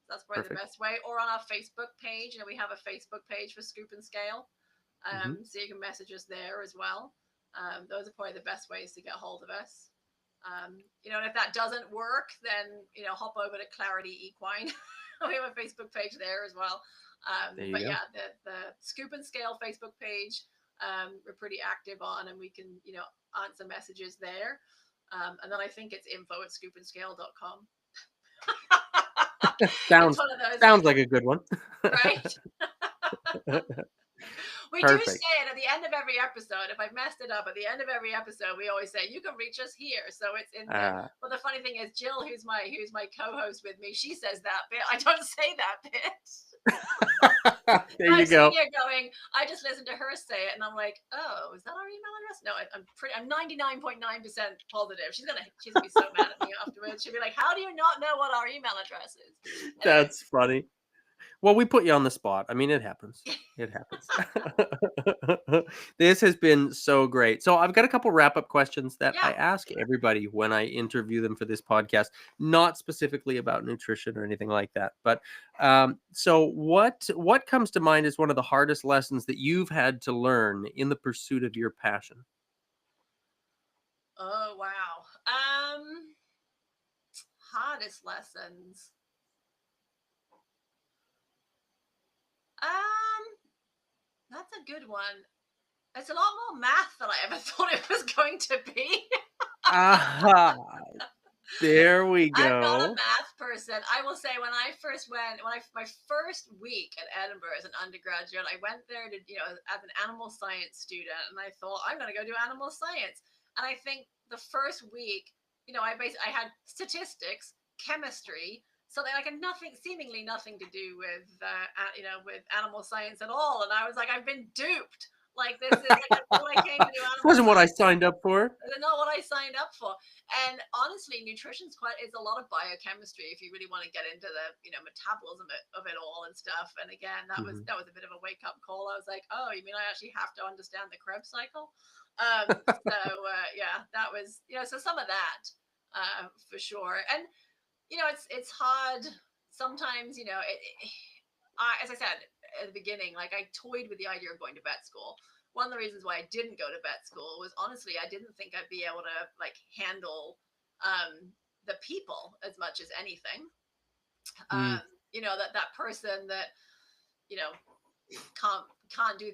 That's probably the Perfect. best way. Or on our Facebook page. We have a Facebook page for Scoop and Scale. Hmm. So you can message us there as well. Those are probably the best ways to get a hold of us. And if that doesn't work, then hop over to Clarity Equine. We have a Facebook page there as well. There you But go. yeah, the Scoop and Scale Facebook page, we're pretty active on, and we can answer messages there. And then I think it's info@scoopandscale.com. It's Sounds one of those sounds things, like a good one. right? We do Perfect. say it at the end of every episode. If I've messed it up at the end of every episode, we always say you can reach us here. So it's in there. Uh, But the funny thing is, Jill, who's my co-host with me, she says that bit. I don't say that bit. there And I'm you sitting go. here going, I just listened to her say it, and I'm like, oh, is that our email address? No, I'm 99.9% positive. She's gonna be so mad at me afterwards. She'll be like, how do you not know what our email address is? Anyway. That's funny. Well, we put you on the spot. I mean, it happens. It happens. This has been so great. So, I've got a couple wrap up questions that I Yeah. ask everybody when I interview them for this podcast, not specifically about nutrition or anything like that. But so, what comes to mind as one of the hardest lessons that you've had to learn in the pursuit of your passion? Oh wow. Hardest lessons. Um, that's a good one. It's a lot more math than I ever thought it was going to be. Aha! There we I'm not a go. math person. I will say, when I first went, my first week at Edinburgh as an undergraduate, I went there to, as an animal science student, and I thought I'm going to go do animal science. And I think the first week, I had statistics, chemistry, something like seemingly nothing to do with, with animal science at all. And I was like, I've been duped. Like, this is like, I thought I came to do animal Wasn't what I science. signed up for. They're not what I signed up for. And honestly, nutrition's it's a lot of biochemistry if you really want to get into the, metabolism of it all and stuff. And again, Mhm. that was a bit of a wake up call. I was like, oh, you mean I actually have to understand the Krebs cycle? So yeah, that was, so some of that. for sure. And it's hard sometimes. As I said at the beginning, like I toyed with the idea of going to vet school. One of the reasons why I didn't go to vet school was honestly I didn't think I'd be able to like handle the people as much as anything. Mm, That person that you know can't do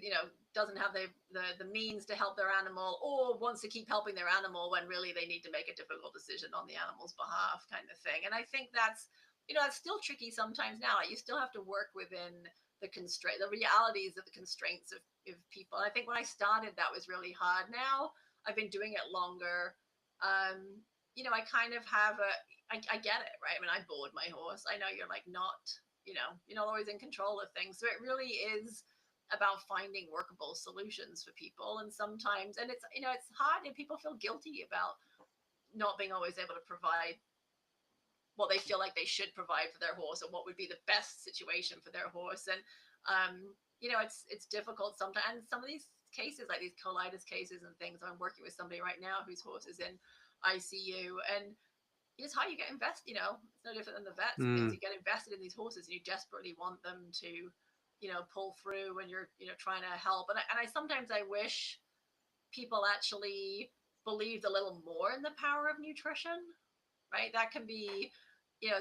doesn't have the means to help their animal or wants to keep helping their animal when really they need to make a difficult decision on the animal's behalf kind of thing. And I think that's still tricky sometimes now. Like, you still have to work within the realities of the constraints of people. And I think when I started that was really hard. Now I've been doing it longer. I kind of have I get it, right? I mean, I board my horse. I know you're like not, you're not always in control of things. So it really is about finding workable solutions for people. And sometimes, and it's hard and people feel guilty about not being always able to provide what they feel like they should provide for their horse or what would be the best situation for their horse. And, it's difficult sometimes. And some of these cases, like these colitis cases and things, I'm working with somebody right now whose horse is in ICU, and it's how you get invested. It's no different than the vets and things. mm, You get invested in these horses and you desperately want them to, pull through when you're, trying to help. And I sometimes I wish people actually believed a little more in the power of nutrition, right? That can be,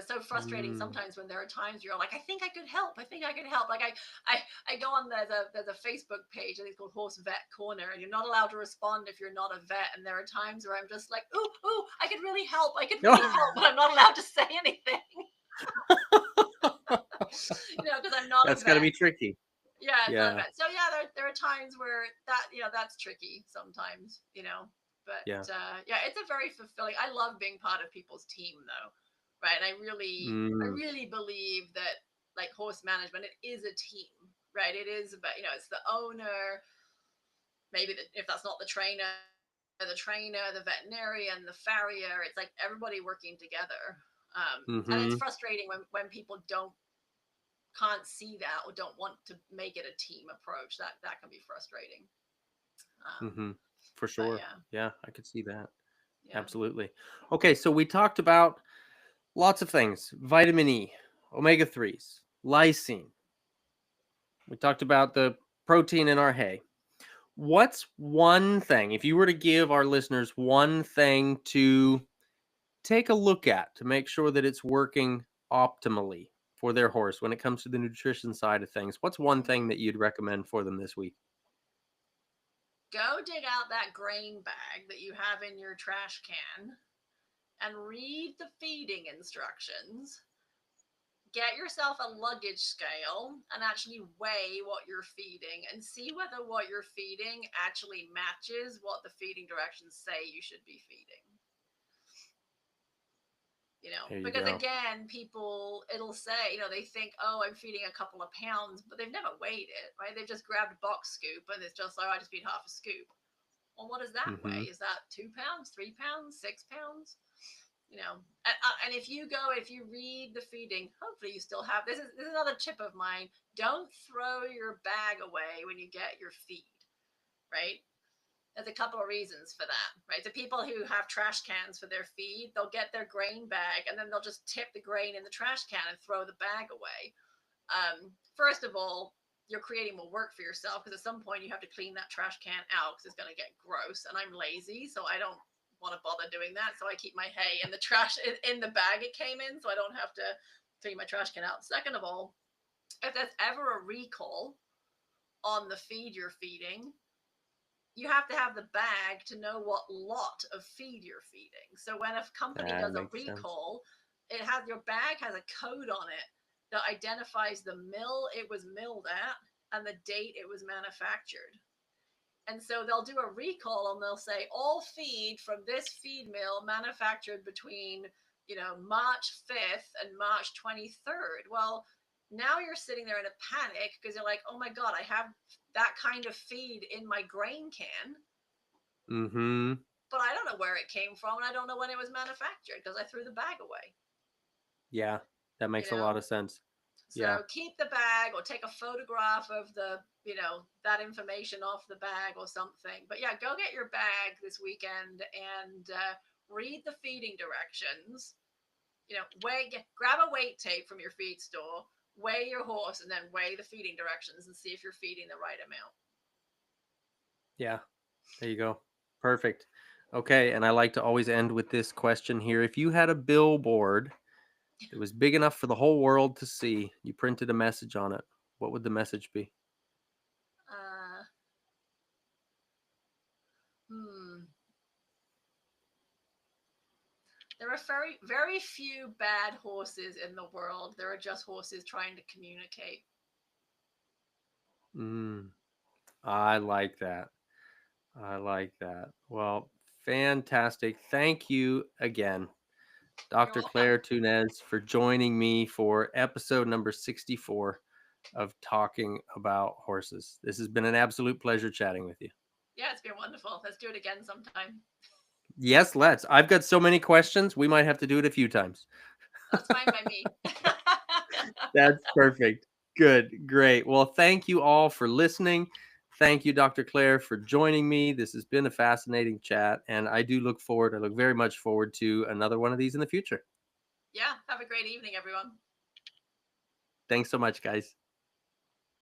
so frustrating mm. sometimes when there are times you're like, I think I could help. I think I could help. Like I go on there's a Facebook page I think it's called Horse Vet Corner, and you're not allowed to respond if you're not a vet. And there are times where I'm just like, ooh, I could really help. I could really help, but I'm not allowed to say anything, because I'm not a That's got to vet. be tricky. Yeah, it's not a Yeah, vet. So yeah, there are times where that's tricky sometimes. But yeah. yeah, it's a very fulfilling. I love being part of people's team though, right? And I Mm, really believe that like horse management, it is a team, right? It is about it's the owner, maybe if that's not the trainer, the veterinarian, the farrier. It's like everybody working together. And it's mm-hmm, frustrating when people can't see that or don't want to make it a team approach. That can be frustrating. Um, mm-hmm. For but sure. yeah, Yeah, I could see that. yeah. Absolutely. Okay, so we talked about lots of things: vitamin E, omega 3s, lysine. We talked about the protein in our hay. What's one thing, if you were to give our listeners one thing to take a look at to make sure that it's working optimally for their horse when it comes to the nutrition side of things, what's one thing Mhm. that you'd recommend for them this week? Go dig out that grain bag that you have in your trash can and read the feeding instructions. Get yourself a luggage scale and actually weigh what you're feeding and see whether what you're feeding actually matches what the feeding directions say you should be feeding. There you Because go. again, people, it'll say, they think, oh, I'm feeding a couple of pounds, but they've never weighed it, right? They've just grabbed a box scoop and it's just like, oh, I just feed half a scoop. Well, what does that Mm-hmm. weigh? Is that 2 pounds, 3 pounds, 6 pounds? If you read the feeding, hopefully you still have, this is another tip of mine. Don't throw your bag away when you get your feed, right? There's a couple of reasons for that, right? The people who have trash cans for their feed, they'll get their grain bag and then they'll just tip the grain in the trash can and throw the bag away. First of all, you're creating more work for yourself because at some point you have to clean that trash can out because it's going to get gross. And I'm lazy, so I don't want to bother doing that. So I keep my hay in the trash in the bag it came in, so I don't have to clean my trash can out. Second of all, if there's ever a recall on the feed you're feeding, you have to have the bag to know what lot of feed you're feeding. So when a company That does a makes sense. recall, your bag has a code on it that identifies the mill it was milled at and the date it was manufactured. And so they'll do a recall and they'll say all feed from this feed mill manufactured between, March 5th and March 23rd. Well, now you're sitting there in a panic because you're like, oh my God, I have that kind of feed in my grain can, Mm-hmm. but I don't know where it came from and I don't know when it was manufactured because I threw the bag away, Yeah, that you makes a lot know? of sense. So Yeah. keep the bag or take a photograph of that information off the bag or something. But yeah, go get your bag this weekend and read the feeding directions, grab a weight tape from your feed store, weigh your horse, and then weigh the feeding directions and see if you're feeding the right amount. Yeah, there you go. Perfect. Okay, and I like to always end with this question here. If you had a billboard that was big enough for the whole world to see, you printed a message on it, what would the message be? Uh, hmm. There are very, very few bad horses in the world. There are just horses trying to communicate. Mm, I like that. I like that. Well, fantastic. Thank you again, You're Dr. welcome. Claire Thunes, for joining me for episode number 64 of Talking About Horses. This has been an absolute pleasure chatting with you. Yeah, it's been wonderful. Let's do it again sometime. Yes, let's. I've got so many questions. We might have to do it a few times. That's fine by me. That's perfect. Good. Great. Well, thank you all for listening. Thank you, Dr. Claire, for joining me. This has been a fascinating chat, and I look very much forward to another one of these in the future. Yeah, have a great evening, everyone. Thanks so much, guys.